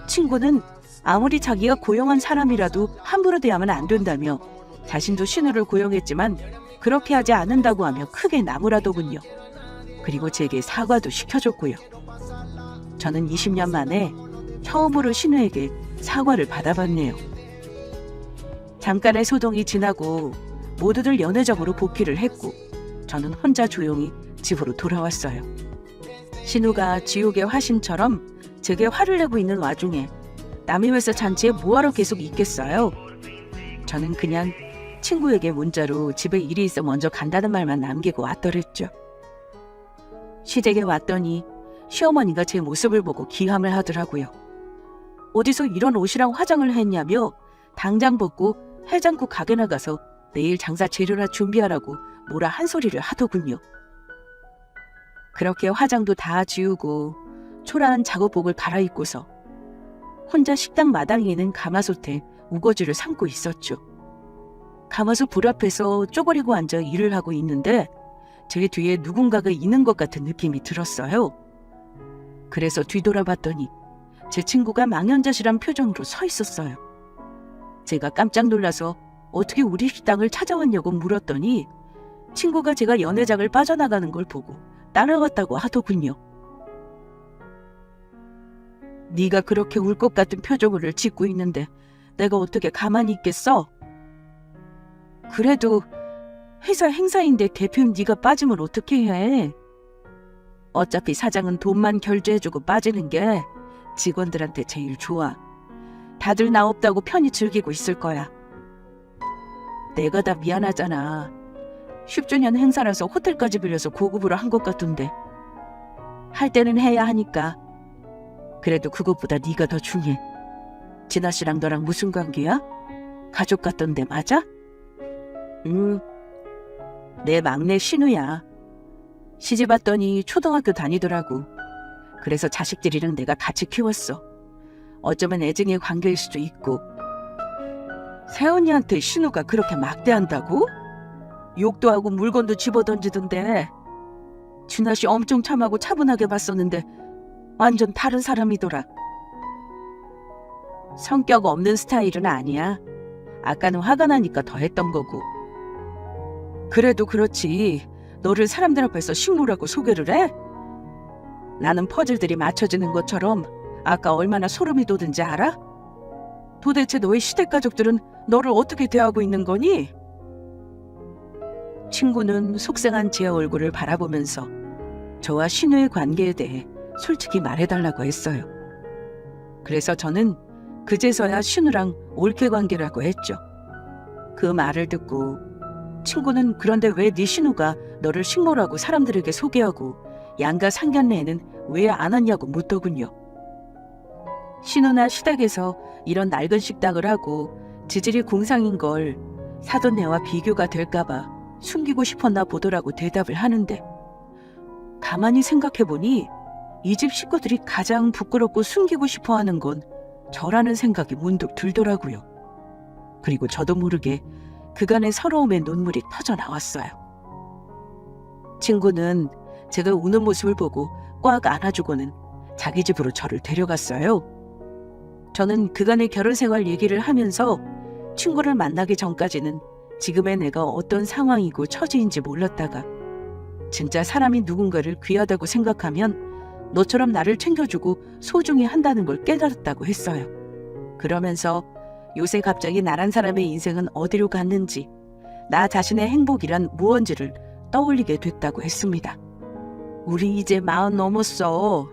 S1: 친구는 아무리 자기가 고용한 사람이라도 함부로 대하면 안 된다며 자신도 신우를 고용했지만 그렇게 하지 않는다고 하며 크게 나무라더군요. 그리고 제게 사과도 시켜줬고요. 저는 20년 만에 처음으로 신우에게 사과를 받아봤네요. 잠깐의 소동이 지나고 모두들 연회장으로 복귀를 했고 저는 혼자 조용히 집으로 돌아왔어요. 신우가 지옥의 화신처럼 제게 화를 내고 있는 와중에 남의 회사 잔치에 뭐하러 계속 있겠어요? 저는 그냥 친구에게 문자로 집에 일이 있어 먼저 간다는 말만 남기고 왔더랬죠. 시댁에 왔더니 시어머니가 제 모습을 보고 기함을 하더라고요. 어디서 이런 옷이랑 화장을 했냐며 당장 벗고 해장국 가게 나가서 내일 장사 재료나 준비하라고 뭐라 한 소리를 하더군요. 그렇게 화장도 다 지우고 초라한 작업복을 갈아입고서 혼자 식당 마당에 있는 가마솥에 우거지를 삶고 있었죠. 가마솥 불 앞에서 쪼그리고 앉아 일을 하고 있는데 제 뒤에 누군가가 있는 것 같은 느낌이 들었어요. 그래서 뒤돌아봤더니 제 친구가 망연자실한 표정으로 서 있었어요. 제가 깜짝 놀라서 어떻게 우리 식당을 찾아왔냐고 물었더니 친구가 제가 연회장을 빠져나가는 걸 보고 따라갔다고 하더군요. 네가 그렇게 울 것 같은 표정을 짓고 있는데 내가 어떻게 가만히 있겠어? 그래도 회사 행사인데 대표인 네가 빠지면 어떻게 해? 어차피 사장은 돈만 결제해주고 빠지는 게 직원들한테 제일 좋아. 다들 나 없다고 편히 즐기고 있을 거야. 내가 다 미안하잖아. 10주년 행사라서 호텔까지 빌려서 고급으로 한 것 같던데. 할 때는 해야 하니까. 그래도 그것보다 네가 더 중요해. 진아 씨랑 너랑 무슨 관계야? 가족 같던데 맞아? 내 막내 신우야. 시집 왔더니 초등학교 다니더라고. 그래서 자식들이랑 내가 같이 키웠어. 어쩌면 애증의 관계일 수도 있고. 새언니한테 신우가 그렇게 막대한다고? 욕도 하고 물건도 집어던지던데. 진아 씨 엄청 참하고 차분하게 봤었는데 완전 다른 사람이더라. 성격 없는 스타일은 아니야. 아까는 화가 나니까 더 했던 거고. 그래도 그렇지. 너를 사람들 앞에서 식물하고 소개를 해? 나는 퍼즐들이 맞춰지는 것처럼 아까 얼마나 소름이 돋은지 알아? 도대체 너의 시댁 가족들은 너를 어떻게 대하고 있는 거니? 친구는 속상한 제 얼굴을 바라보면서 저와 신우의 관계에 대해 솔직히 말해달라고 했어요. 그래서 저는 그제서야 신우랑 올케 관계라고 했죠. 그 말을 듣고 친구는 그런데 왜 네 신우가 너를 식모라고 사람들에게 소개하고 양가 상견례에는 왜 안 왔냐고 묻더군요. 신우나 시댁에서 이런 낡은 식당을 하고 지질이 공상인 걸 사돈네와 비교가 될까봐 숨기고 싶었나 보더라고 대답을 하는데 가만히 생각해보니 이 집 식구들이 가장 부끄럽고 숨기고 싶어하는 건 저라는 생각이 문득 들더라고요. 그리고 저도 모르게 그간의 서러움에 눈물이 터져 나왔어요. 친구는 제가 우는 모습을 보고 꽉 안아주고는 자기 집으로 저를 데려갔어요. 저는 그간의 결혼 생활 얘기를 하면서 친구를 만나기 전까지는 지금의 내가 어떤 상황이고 처지인지 몰랐다가 진짜 사람이 누군가를 귀하다고 생각하면 너처럼 나를 챙겨주고 소중히 한다는 걸 깨달았다고 했어요. 그러면서 요새 갑자기 나란 사람의 인생은 어디로 갔는지 나 자신의 행복이란 무언지를 떠올리게 됐다고 했습니다. 우리 이제 40 넘었어.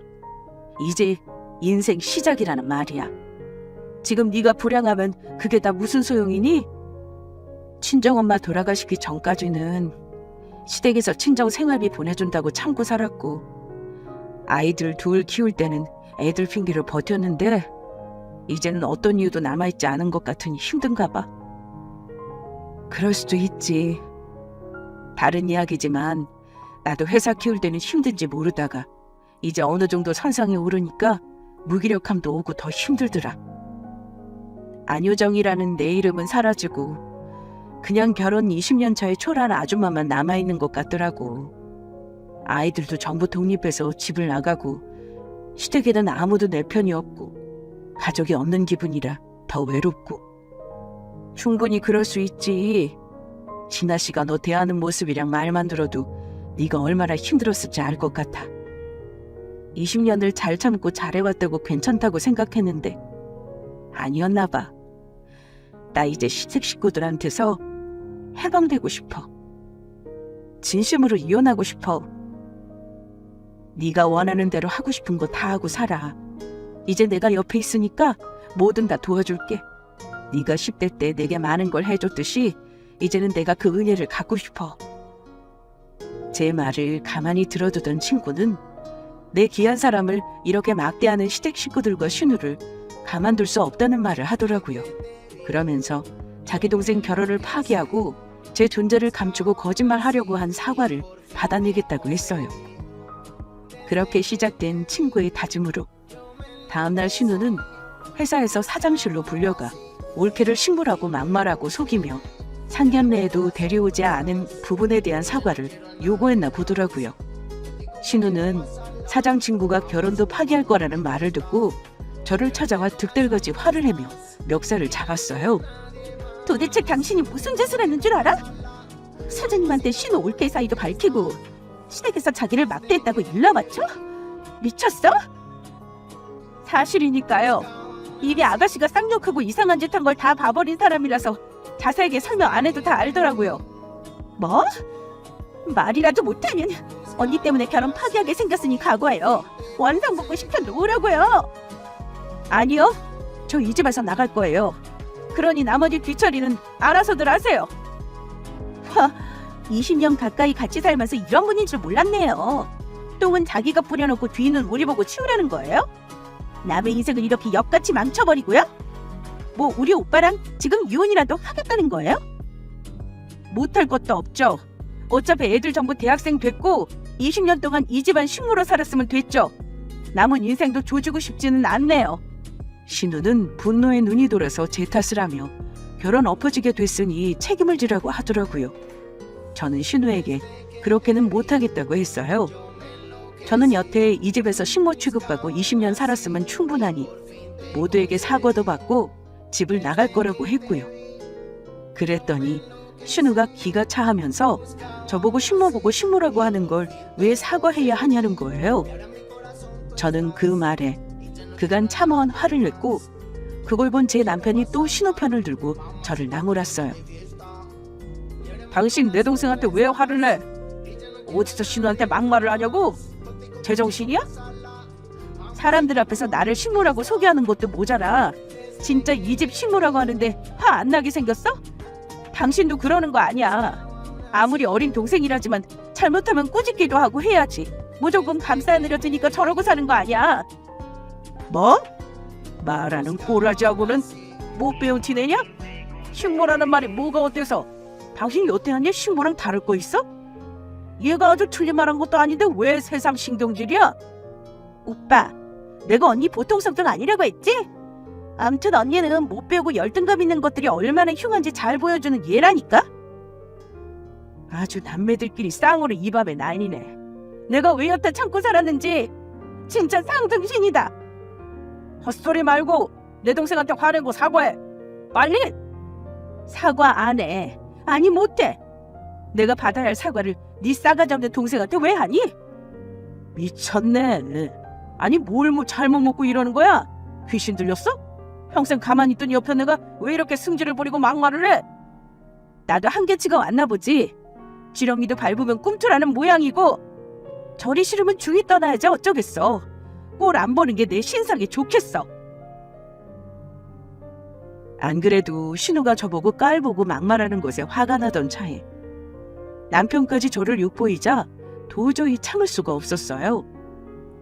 S1: 이제 인생 시작이라는 말이야. 지금 네가 불행하면 그게 다 무슨 소용이니? 친정엄마 돌아가시기 전까지는 시댁에서 친정 생활비 보내준다고 참고 살았고 아이들 둘 키울 때는 애들 핑계로 버텼는데 이제는 어떤 이유도 남아있지 않은 것 같으니 힘든가 봐. 그럴 수도 있지. 다른 이야기지만 나도 회사 키울 때는 힘든지 모르다가 이제 어느 정도 선상에 오르니까 무기력함도 오고 더 힘들더라. 안효정이라는 내 이름은 사라지고 그냥 결혼 20년 차의 초라한 아줌마만 남아있는 것 같더라고. 아이들도 전부 독립해서 집을 나가고 시댁에는 아무도 내 편이 없고 가족이 없는 기분이라 더 외롭고. 충분히 그럴 수 있지. 진아 씨가 너 대하는 모습이랑 말만 들어도 네가 얼마나 힘들었을지 알 것 같아. 20년을 잘 참고 잘해왔다고 괜찮다고 생각했는데 아니었나 봐. 나 이제 시댁 식구들한테서 해방되고 싶어. 진심으로 이혼하고 싶어. 네가 원하는 대로 하고 싶은 거 다 하고 살아. 이제 내가 옆에 있으니까 뭐든 다 도와줄게. 네가 10대 때 내게 많은 걸 해줬듯이 이제는 내가 그 은혜를 갚고 싶어. 제 말을 가만히 들어두던 친구는 내 귀한 사람을 이렇게 막대하는 시댁 식구들과 신우를 가만둘 수 없다는 말을 하더라고요. 그러면서 자기 동생 결혼을 파기하고 제 존재를 감추고 거짓말하려고 한 사과를 받아내겠다고 했어요. 그렇게 시작된 친구의 다짐으로 다음날 신우는 회사에서 사장실로 불려가 올케를 식물하고 막말하고 속이며 상견례에도 데려오지 않은 부분에 대한 사과를 요구했나 보더라고요. 신우는 사장 친구가 결혼도 파기할 거라는 말을 듣고 저를 찾아와 득달같이 화를 내며 멱살을 잡았어요. 도대체 당신이 무슨 짓을 했는 줄 알아? 사장님한테 신우 올케 사이도 밝히고 시댁에서 자기를 막대했다고 일러맞춰? 미쳤어? 사실이니까요. 이미 아가씨가 쌍욕하고 이상한 짓 한 걸 다 봐버린 사람이라서 자세하게 설명 안 해도 다 알더라고요. 뭐? 말이라도 못하면 언니 때문에 결혼 파기하게 생겼으니 각오해요. 원상복구 시켜놓으라고요. 아니요. 저 이 집에서 나갈 거예요. 그러니 나머지 뒤처리는 알아서들 하세요. 20년 가까이 같이 살면서 이런 분인 줄 몰랐네요. 똥은 자기가 뿌려놓고 뒤는 우리 보고 치우라는 거예요? 남의 인생을 이렇게 엽같이 망쳐버리고요? 뭐 우리 오빠랑 지금 이혼이라도 하겠다는 거예요? 못할 것도 없죠. 어차피 애들 전부 대학생 됐고 20년 동안 이 집안 식모로 살았으면 됐죠. 남은 인생도 조지고 싶지는 않네요. 신우는 분노에 눈이 돌아서 제 탓을 하며 결혼 엎어지게 됐으니 책임을 지라고 하더라고요. 저는 신우에게 그렇게는 못하겠다고 했어요. 저는 여태 이 집에서 식모 취급받고 20년 살았으면 충분하니 모두에게 사과도 받고 집을 나갈 거라고 했고요. 그랬더니 신우가 기가 차하면서 저보고 식모 보고 식모라고 하는 걸 왜 사과해야 하냐는 거예요. 저는 그 말에 그간 참아온 화를 냈고 그걸 본 제 남편이 또 신우 편을 들고 저를 나무랐어요. 당신 내 동생한테 왜 화를 내? 어디서 신우한테 막말을 하냐고? 제정신이야? 사람들 앞에서 나를 식모라고 소개하는 것도 모자라 진짜 이 집 식모라고 하는데 화 안 나게 생겼어? 당신도 그러는 거 아니야. 아무리 어린 동생이라지만 잘못하면 꾸짖기도 하고 해야지. 무조건 감싸느려 드니까 저러고 사는 거 아니야. 뭐? 말하는 꼬라지하고는 못 배운 티 내냐? 식모라는 말이 뭐가 어때서? 당신 여태 한일 식모랑 다를 거 있어? 얘가 아주 틀린 말한 것도 아닌데 왜 세상 신경질이야? 오빠, 내가 언니 보통 성격 아니라고 했지? 암튼 언니는 못 배우고 열등감 있는 것들이 얼마나 흉한지 잘 보여주는 얘라니까? 아주 남매들끼리 쌍으로 이 밤에 난리네. 내가 왜 여태 참고 살았는지 진짜 상등신이다. 헛소리 말고 내 동생한테 화내고 사과해. 빨리! 사과 안 해. 아니 못해. 내가 받아야 할 사과를 네 싸가지 없는 동생한테 왜 하니? 미쳤네. 아니 뭘 뭐 잘못 먹고 이러는 거야? 귀신 들렸어? 평생 가만히 있던 옆에 내가 왜 이렇게 승질을 부리고 막말을 해? 나도 한계치가 왔나 보지. 지렁이도 밟으면 꿈틀하는 모양이고 저리 싫으면 중이 떠나야지 어쩌겠어. 꼴 안 보는 게 내 신상이 좋겠어. 안 그래도 신우가 저보고 깔보고 막말하는 것에 화가 나던 차에 남편까지 저를 욕보이자 도저히 참을 수가 없었어요.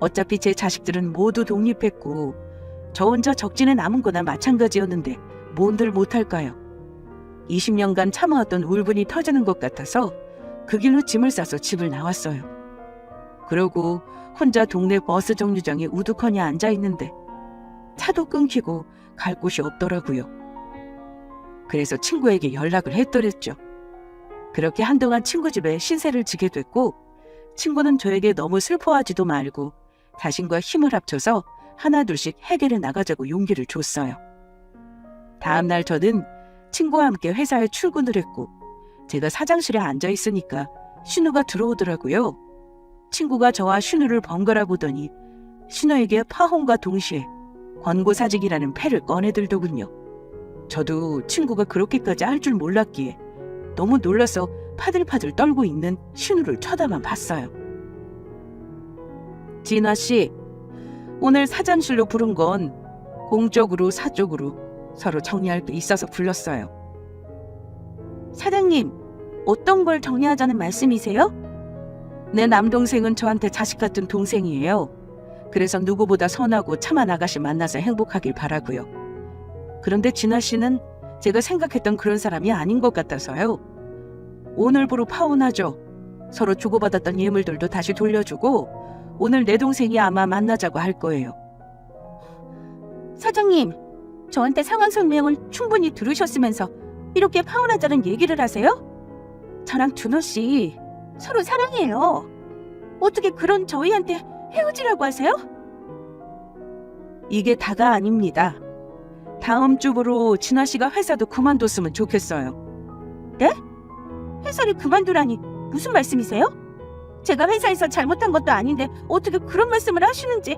S1: 어차피 제 자식들은 모두 독립했고 저 혼자 적진에 남은 거나 마찬가지였는데 뭔들 못할까요? 20년간 참아왔던 울분이 터지는 것 같아서 그 길로 짐을 싸서 집을 나왔어요. 그러고 혼자 동네 버스 정류장에 우두커니 앉아있는데 차도 끊기고 갈 곳이 없더라고요. 그래서 친구에게 연락을 했더랬죠. 그렇게 한동안 친구 집에 신세를 지게 됐고 친구는 저에게 너무 슬퍼하지도 말고 자신과 힘을 합쳐서 하나둘씩 해결해 나가자고 용기를 줬어요. 다음날 저는 친구와 함께 회사에 출근을 했고 제가 사장실에 앉아있으니까 신우가 들어오더라고요. 친구가 저와 신우를 번갈아 보더니 신우에게 파혼과 동시에 권고사직이라는 패를 꺼내들더군요. 저도 친구가 그렇게까지 할 줄 몰랐기에 너무 놀라서 파들파들 떨고 있는 신우를 쳐다만 봤어요. 진아씨, 오늘 사장실로 부른 건 공적으로 사적으로 서로 정리할 게 있어서 불렀어요. 사장님, 어떤 걸 정리하자는 말씀이세요? 내 남동생은 저한테 자식 같은 동생이에요. 그래서 누구보다 선하고 참한 아가씨 만나서 행복하길 바라고요. 그런데 진아 씨는 제가 생각했던 그런 사람이 아닌 것 같아서요. 오늘부로 파혼하죠. 서로 주고받았던 예물들도 다시 돌려주고 오늘 내 동생이 아마 만나자고 할 거예요. 사장님, 저한테 상황 설명을 충분히 들으셨으면서 이렇게 파혼하자는 얘기를 하세요? 저랑 준호 씨 서로 사랑해요. 어떻게 그런 저희한테 헤어지라고 하세요? 이게 다가 아닙니다. 다음 주부로 진아 씨가 회사도 그만뒀으면 좋겠어요.
S2: 네? 회사를 그만두라니 무슨 말씀이세요? 제가 회사에서 잘못한 것도 아닌데 어떻게 그런 말씀을 하시는지.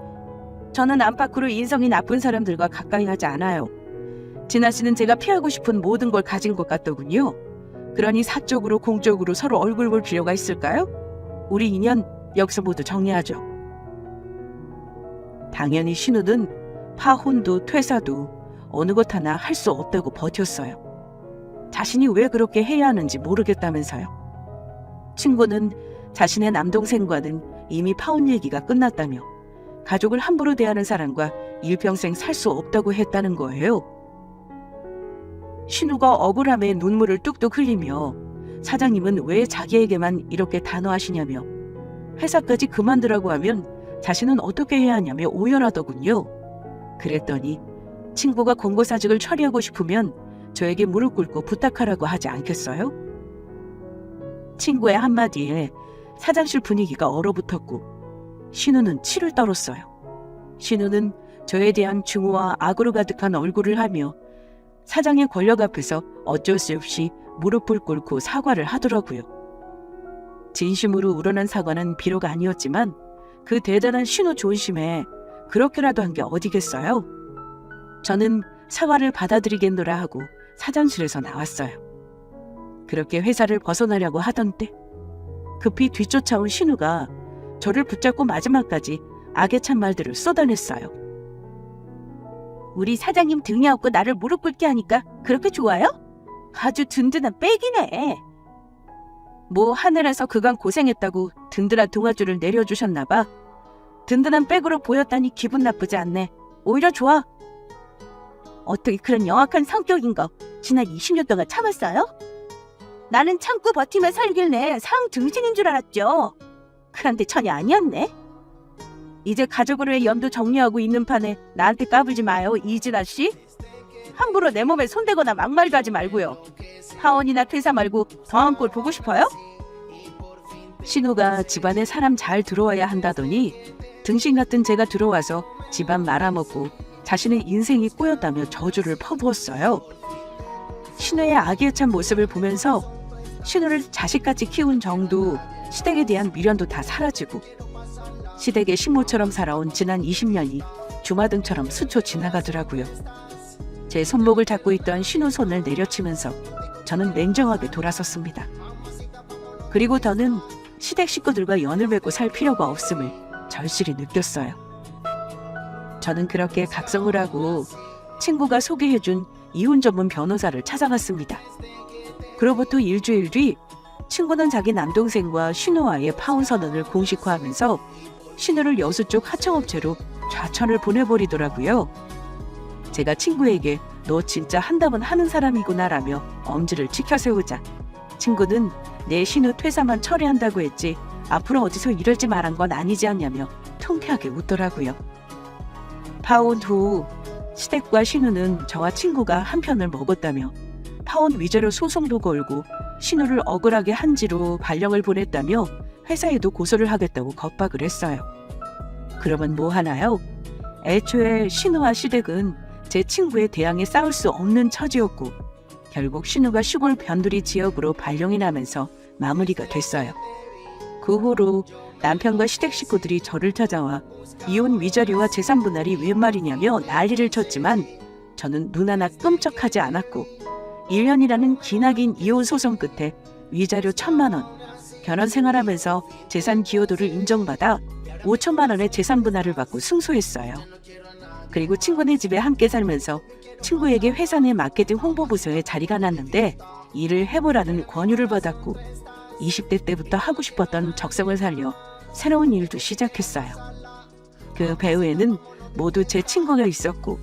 S1: 저는 안팎으로 인성이 나쁜 사람들과 가까이 하지 않아요. 진아 씨는 제가 피하고 싶은 모든 걸 가진 것 같더군요. 그러니 사적으로 공적으로 서로 얼굴 볼 필요가 있을까요? 우리 인연 여기서 모두 정리하죠. 당연히 신우는 파혼도 퇴사도 어느 것 하나 할 수 없다고 버텼어요. 자신이 왜 그렇게 해야 하는지 모르겠다면서요. 친구는 자신의 남동생과는 이미 파혼 얘기가 끝났다며 가족을 함부로 대하는 사람과 일평생 살 수 없다고 했다는 거예요. 신우가 억울함에 눈물을 뚝뚝 흘리며 사장님은 왜 자기에게만 이렇게 단호하시냐며 회사까지 그만두라고 하면 자신은 어떻게 해야 하냐며 오열하더군요. 그랬더니 친구가 권고사직을 처리하고 싶으면 저에게 무릎 꿇고 부탁하라고 하지 않겠어요? 친구의 한마디에 사장실 분위기가 얼어붙었고 신우는 치를 떨었어요. 신우는 저에 대한 증오와 악으로 가득한 얼굴을 하며 사장의 권력 앞에서 어쩔 수 없이 무릎을 꿇고 사과를 하더라고요. 진심으로 우러난 사과는 비록 아니었지만 그 대단한 신우 존심에 그렇게라도 한 게 어디겠어요? 저는 사과를 받아들이겠노라 하고 사장실에서 나왔어요. 그렇게 회사를 벗어나려고 하던 때 급히 뒤쫓아온 신우가 저를 붙잡고 마지막까지 악에 찬 말들을 쏟아냈어요.
S2: 우리 사장님 등에 업고 나를 무릎 꿇게 하니까 그렇게 좋아요? 아주 든든한 백이네.
S1: 뭐 하늘에서 그간 고생했다고 든든한 동아줄을 내려주셨나 봐. 든든한 백으로 보였다니 기분 나쁘지 않네. 오히려 좋아.
S2: 어떻게 그런 영악한 성격인 거 지난 20년 동안 참았어요? 나는 참고 버티며 살길래 상 등신인 줄 알았죠. 그런데 전혀 아니었네.
S1: 이제 가족으로의 연도 정리하고 있는 판에 나한테 까불지 마요, 이진아 씨. 함부로 내 몸에 손대거나 막말도 하지 말고요. 파혼이나 퇴사 말고 더한 꼴 보고 싶어요? 신우가 집안에 사람 잘 들어와야 한다더니 등신 같은 제가 들어와서 집안 말아먹고 자신의 인생이 꼬였다며 저주를 퍼부었어요. 신우의 악에 찬 모습을 보면서 신우를 자식같이 키운 정도, 시댁에 대한 미련도 다 사라지고 시댁의 식모처럼 살아온 지난 20년이 주마등처럼 스쳐 지나가더라고요. 제 손목을 잡고 있던 신우 손을 내려치면서 저는 냉정하게 돌아섰습니다. 그리고 저는 시댁 식구들과 연을 맺고 살 필요가 없음을 절실히 느꼈어요. 저는 그렇게 각성을 하고 친구가 소개해준 이혼 전문 변호사를 찾아갔습니다. 그로부터 일주일 뒤 친구는 자기 남동생과 신우와의 파혼 선언을 공식화하면서 신우를 여수 쪽 하청업체로 좌천을 보내버리더라고요. 제가 친구에게 너 진짜 한다면 하는 사람이구나 라며 엄지를 치켜세우자 친구는 내 신우 퇴사만 처리한다고 했지 앞으로 어디서 이럴지 말한 건 아니지 않냐며 통쾌하게 웃더라고요. 파혼 후 시댁과 신우는 저와 친구가 한 편을 먹었다며 파혼 위자료 소송도 걸고 신우를 억울하게 한지로 발령을 보냈다며 회사에도 고소를 하겠다고 겁박을 했어요. 그러면 뭐 하나요? 애초에 신우와 시댁은 제 친구의 대항에 싸울 수 없는 처지였고 결국 신우가 시골 변두리 지역으로 발령이 나면서 마무리가 됐어요. 그 후로 남편과 시댁 식구들이 저를 찾아와 이혼 위자료와 재산 분할이 웬 말이냐며 난리를 쳤지만 저는 눈 하나 끔찍하지 않았고 1년이라는 기나긴 이혼 소송 끝에 위자료 1,000만 원, 결혼 생활하면서 재산 기여도를 인정받아 5천만 원의 재산 분할을 받고 승소했어요. 그리고 친구네 집에 함께 살면서 친구에게 회사 내 마케팅 홍보부서에 자리가 났는데 일을 해보라는 권유를 받았고 20대 때부터 하고 싶었던 적성을 살려 새로운 일도 시작했어요. 그 배후에는 모두 제 친구가 있었고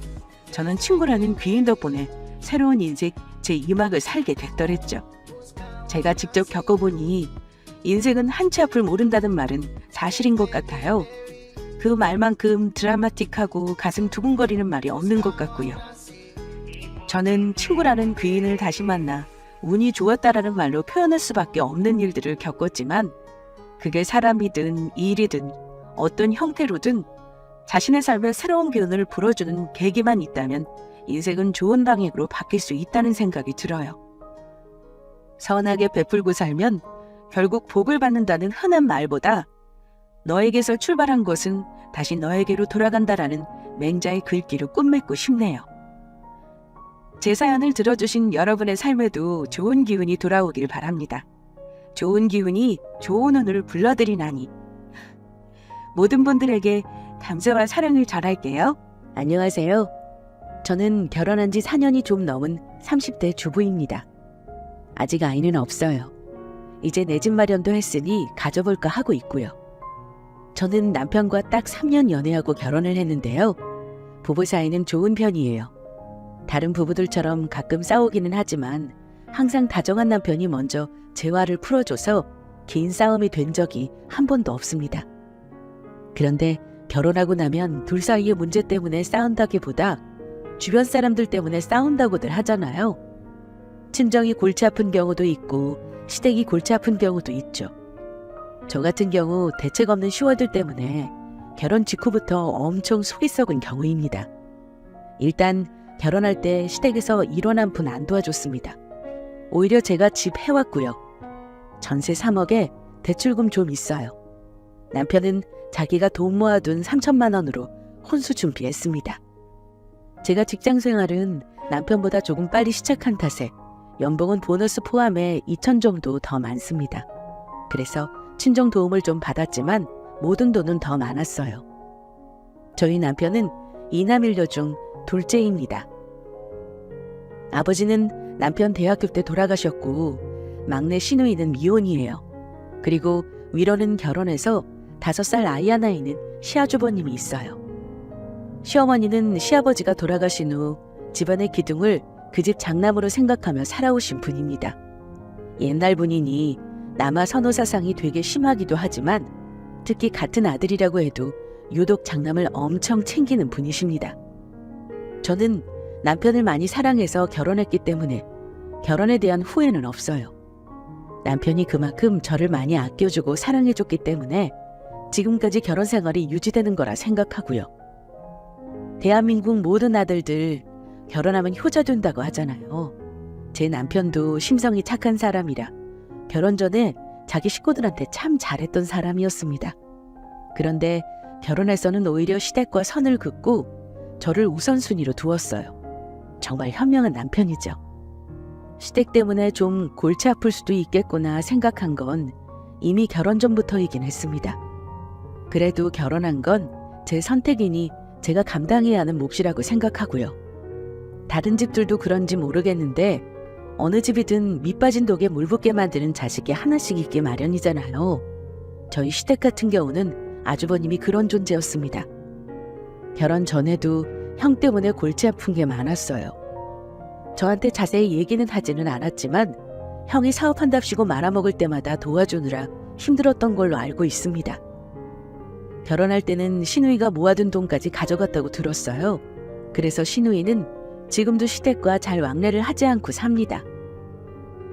S1: 저는 친구라는 귀인 덕분에 새로운 인생 제 2막을 살게 됐더랬죠. 제가 직접 겪어보니 인생은 한치 앞을 모른다는 말은 사실인 것 같아요. 그 말만큼 드라마틱하고 가슴 두근거리는 말이 없는 것 같고요. 저는 친구라는 귀인을 다시 만나 운이 좋았다라는 말로 표현할 수밖에 없는 일들을 겪었지만 그게 사람이든 일이든 어떤 형태로든 자신의 삶에 새로운 기운을 불어주는 계기만 있다면 인생은 좋은 방향으로 바뀔 수 있다는 생각이 들어요. 선하게 베풀고 살면 결국 복을 받는다는 흔한 말보다 너에게서 출발한 것은 다시 너에게로 돌아간다라는 맹자의 글귀를 꿈맺고 싶네요. 제 사연을 들어주신 여러분의 삶에도 좋은 기운이 돌아오길 바랍니다. 좋은 기운이 좋은 운을 불러들이나니. 모든 분들에게 감사와 사랑을 전할게요.
S2: 안녕하세요. 저는 결혼한 지 4년이 좀 넘은 30대 주부입니다. 아직 아이는 없어요. 이제 내 집 마련도 했으니 가져볼까 하고 있고요. 저는 남편과 딱 3년 연애하고 결혼을 했는데요. 부부 사이는 좋은 편이에요. 다른 부부들처럼 가끔 싸우기는 하지만 항상 다정한 남편이 먼저 제 화를 풀어줘서 긴 싸움이 된 적이 한 번도 없습니다. 그런데 결혼하고 나면 둘 사이의 문제 때문에 싸운다기보다 주변 사람들 때문에 싸운다고들 하잖아요. 친정이 골치 아픈 경우도 있고 시댁이 골치 아픈 경우도 있죠. 저 같은 경우 대책 없는 시월들 때문에 결혼 직후부터 엄청 속이 썩은 경우입니다. 일단 결혼할 때 시댁에서 일원 한 푼 안 도와줬습니다. 오히려 제가 집 해왔고요. 전세 3억에 대출금 좀 있어요. 남편은 자기가 돈 모아둔 3천만 원으로 혼수 준비했습니다. 제가 직장 생활은 남편보다 조금 빨리 시작한 탓에 연봉은 보너스 포함해 2천 정도 더 많습니다. 그래서 친정 도움을 좀 받았지만 모든 돈은 더 많았어요. 저희 남편은 이남 일녀 중 둘째입니다. 아버지는 남편 대학교 때 돌아가셨고 막내 시누이는 미혼이에요. 그리고 위로는 결혼해서 5살 아이 하나 있는 시아주버님이 있어요. 시어머니는 시아버지가 돌아가신 후 집안의 기둥을 그 집 장남으로 생각하며 살아오신 분입니다. 옛날 분이니 남아 선호 사상이 되게 심하기도 하지만 특히 같은 아들이라고 해도 유독 장남을 엄청 챙기는 분이십니다. 저는 남편을 많이 사랑해서 결혼했기 때문에 결혼에 대한 후회는 없어요. 남편이 그만큼 저를 많이 아껴주고 사랑해줬기 때문에 지금까지 결혼 생활이 유지되는 거라 생각하고요. 대한민국 모든 아들들 결혼하면 효자 된다고 하잖아요. 제 남편도 심성이 착한 사람이라 결혼 전에 자기 식구들한테 참 잘했던 사람이었습니다. 그런데 결혼해서는 오히려 시댁과 선을 긋고 저를 우선순위로 두었어요. 정말 현명한 남편이죠. 시댁 때문에 좀 골치 아플 수도 있겠구나 생각한 건 이미 결혼 전부터이긴 했습니다. 그래도 결혼한 건 제 선택이니 제가 감당해야 하는 몫이라고 생각하고요. 다른 집들도 그런지 모르겠는데 어느 집이든 밑 빠진 독에 물 붓게 만드는 자식이 하나씩 있기 마련이잖아요. 저희 시댁 같은 경우는 아주버님이 그런 존재였습니다. 결혼 전에도 형 때문에 골치 아픈 게 많았어요. 저한테 자세히 얘기는 하지는 않았지만 형이 사업한답시고 말아먹을 때마다 도와주느라 힘들었던 걸로 알고 있습니다. 결혼할 때는 시누이가 모아둔 돈까지 가져갔다고 들었어요. 그래서 시누이는 지금도 시댁과 잘 왕래를 하지 않고 삽니다.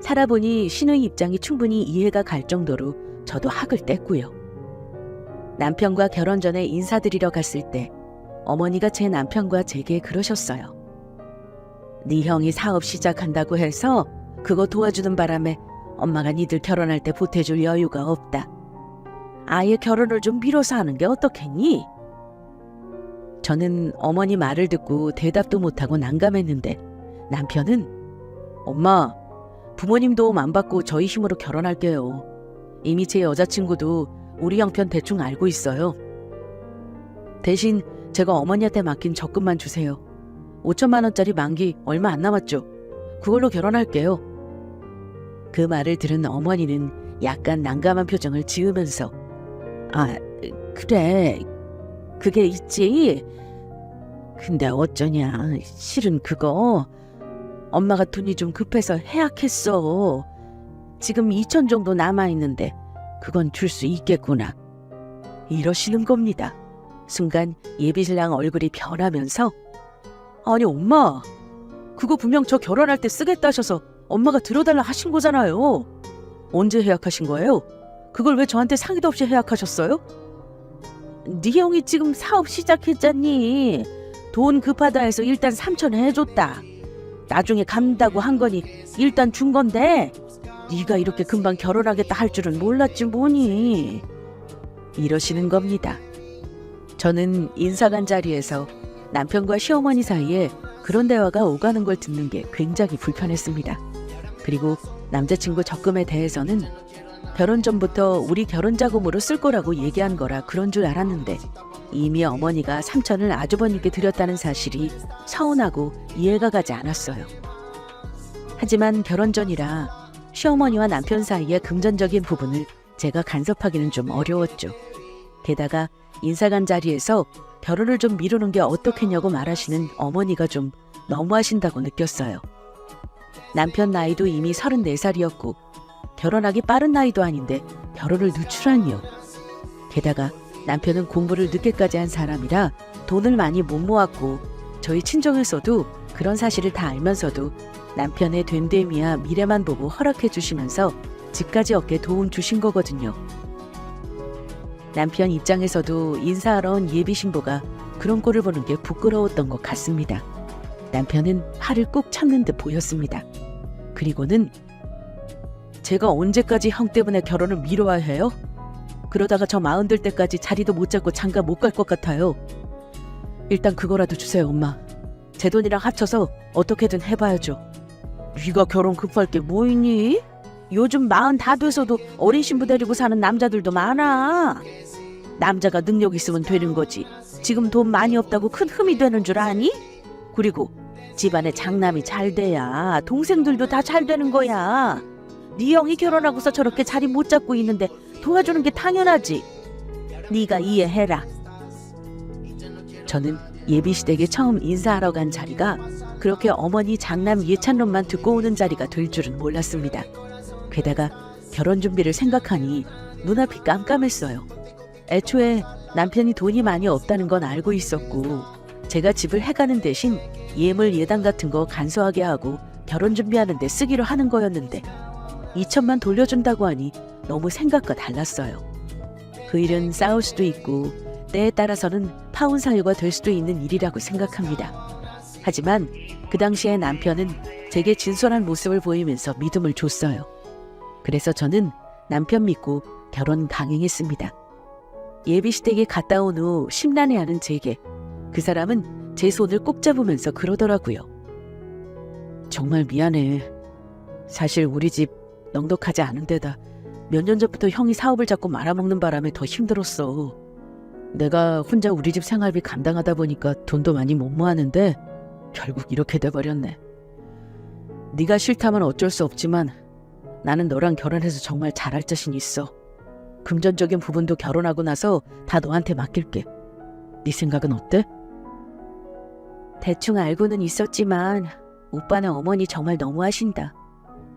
S2: 살아보니 시누이 입장이 충분히 이해가 갈 정도로 저도 학을 뗐고요. 남편과 결혼 전에 인사드리러 갔을 때 어머니가 제 남편과 제게 그러셨어요. 네 형이 사업 시작한다고 해서 그거 도와주는 바람에 엄마가 니들 결혼할 때 보태줄 여유가 없다. 아예 결혼을 좀 미뤄서 하는 게 어떻겠니? 저는 어머니 말을 듣고 대답도 못하고 난감했는데 남편은 엄마, 부모님 도움 안 받고 저희 힘으로 결혼할게요. 이미 제 여자친구도 우리 형편 대충 알고 있어요. 대신 제가 어머니한테 맡긴 적금만 주세요. 5천만 원짜리 만기 얼마 안 남았죠? 그걸로 결혼할게요. 그 말을 들은 어머니는 약간 난감한 표정을 지으면서 아, 그래. 그게 있지. 근데 어쩌냐. 실은 그거 엄마가 돈이 좀 급해서 해약했어. 지금 2천 정도 남아있는데 그건 줄 수 있겠구나. 이러시는 겁니다. 순간 예비신랑 얼굴이 변하면서 아니 엄마, 그거 분명 저 결혼할 때 쓰겠다 하셔서 엄마가 들어달라 하신 거잖아요. 언제 해약하신 거예요? 그걸 왜 저한테 상의도 없이 해약하셨어요? 네 형이 지금 사업 시작했잖니. 돈 급하다 해서 일단 3천 해줬다. 나중에 갚는다고 한 거니 일단 준 건데 네가 이렇게 금방 결혼하겠다 할 줄은 몰랐지 뭐니. 이러시는 겁니다. 저는 인사관 자리에서 남편과 시어머니 사이에 그런 대화가 오가는 걸 듣는 게 굉장히 불편했습니다. 그리고 남자친구 적금에 대해서는 결혼 전부터 우리 결혼 자금으로 쓸 거라고 얘기한 거라 그런 줄 알았는데 이미 어머니가 3천을 아주버님께 드렸다는 사실이 서운하고 이해가 가지 않았어요. 하지만 결혼 전이라 시어머니와 남편 사이의 금전적인 부분을 제가 간섭하기는 좀 어려웠죠. 게다가 인사관 자리에서 결혼을 좀 미루는 게 어떻겠냐고 말하시는 어머니가 좀 너무하신다고 느꼈어요. 남편 나이도 이미 34살이었고 결혼하기 빠른 나이도 아닌데 결혼을 늦추라니요. 게다가 남편은 공부를 늦게까지 한 사람이라 돈을 많이 못 모았고 저희 친정에서도 그런 사실을 다 알면서도 남편의 됨됨이야 미래만 보고 허락해 주시면서 집까지 얻게 도움 주신 거거든요. 남편 입장에서도 인사하러 온 예비 신부가 그런 꼴을 보는 게 부끄러웠던 것 같습니다. 남편은 화를 꾹 참는 듯 보였습니다. 그리고는 제가 언제까지 형 때문에 결혼을 미뤄야 해요? 그러다가 저 40들 때까지 자리도 못 잡고 장가 못 갈 것 같아요. 일단 그거라도 주세요, 엄마. 제 돈이랑 합쳐서 어떻게든 해봐야죠. 네가 결혼 급할 게 뭐 있니? 요즘 40 다 돼서도 어린 신부 데리고 사는 남자들도 많아. 남자가 능력 있으면 되는 거지. 지금 돈 많이 없다고 큰 흠이 되는 줄 아니? 그리고 집안에 장남이 잘 돼야 동생들도 다 잘 되는 거야. 네 형이 결혼하고서 저렇게 자리 못 잡고 있는데 도와주는 게 당연하지. 네가 이해해라. 저는 예비시댁에 처음 인사하러 간 자리가 그렇게 어머니 장남 예찬론만 듣고 오는 자리가 될 줄은 몰랐습니다. 게다가 결혼 준비를 생각하니 눈앞이 깜깜했어요. 애초에 남편이 돈이 많이 없다는 건 알고 있었고 제가 집을 해가는 대신 예물 예당 같은 거 간소하게 하고 결혼 준비하는 데 쓰기로 하는 거였는데 2천만 돌려준다고 하니 너무 생각과 달랐어요. 그 일은 싸울 수도 있고 때에 따라서는 파혼 사유가 될 수도 있는 일이라고 생각합니다. 하지만 그 당시에 남편은 제게 진솔한 모습을 보이면서 믿음을 줬어요. 그래서 저는 남편 믿고 결혼 강행했습니다. 예비시댁에 갔다 온 후 심란해하는 제게 그 사람은 제 손을 꼭 잡으면서 그러더라고요. 정말 미안해. 사실 우리 집 넉넉하지 않은 데다 몇 년 전부터 형이 사업을 잡고 말아먹는 바람에 더 힘들었어. 내가 혼자 우리 집 생활비 감당하다 보니까 돈도 많이 못 모았는데 결국 이렇게 돼버렸네. 네가 싫다면 어쩔 수 없지만 나는 너랑 결혼해서 정말 잘할 자신 있어. 금전적인 부분도 결혼하고 나서 다 너한테 맡길게. 네 생각은 어때? 대충 알고는 있었지만 오빠는 어머니 정말 너무하신다.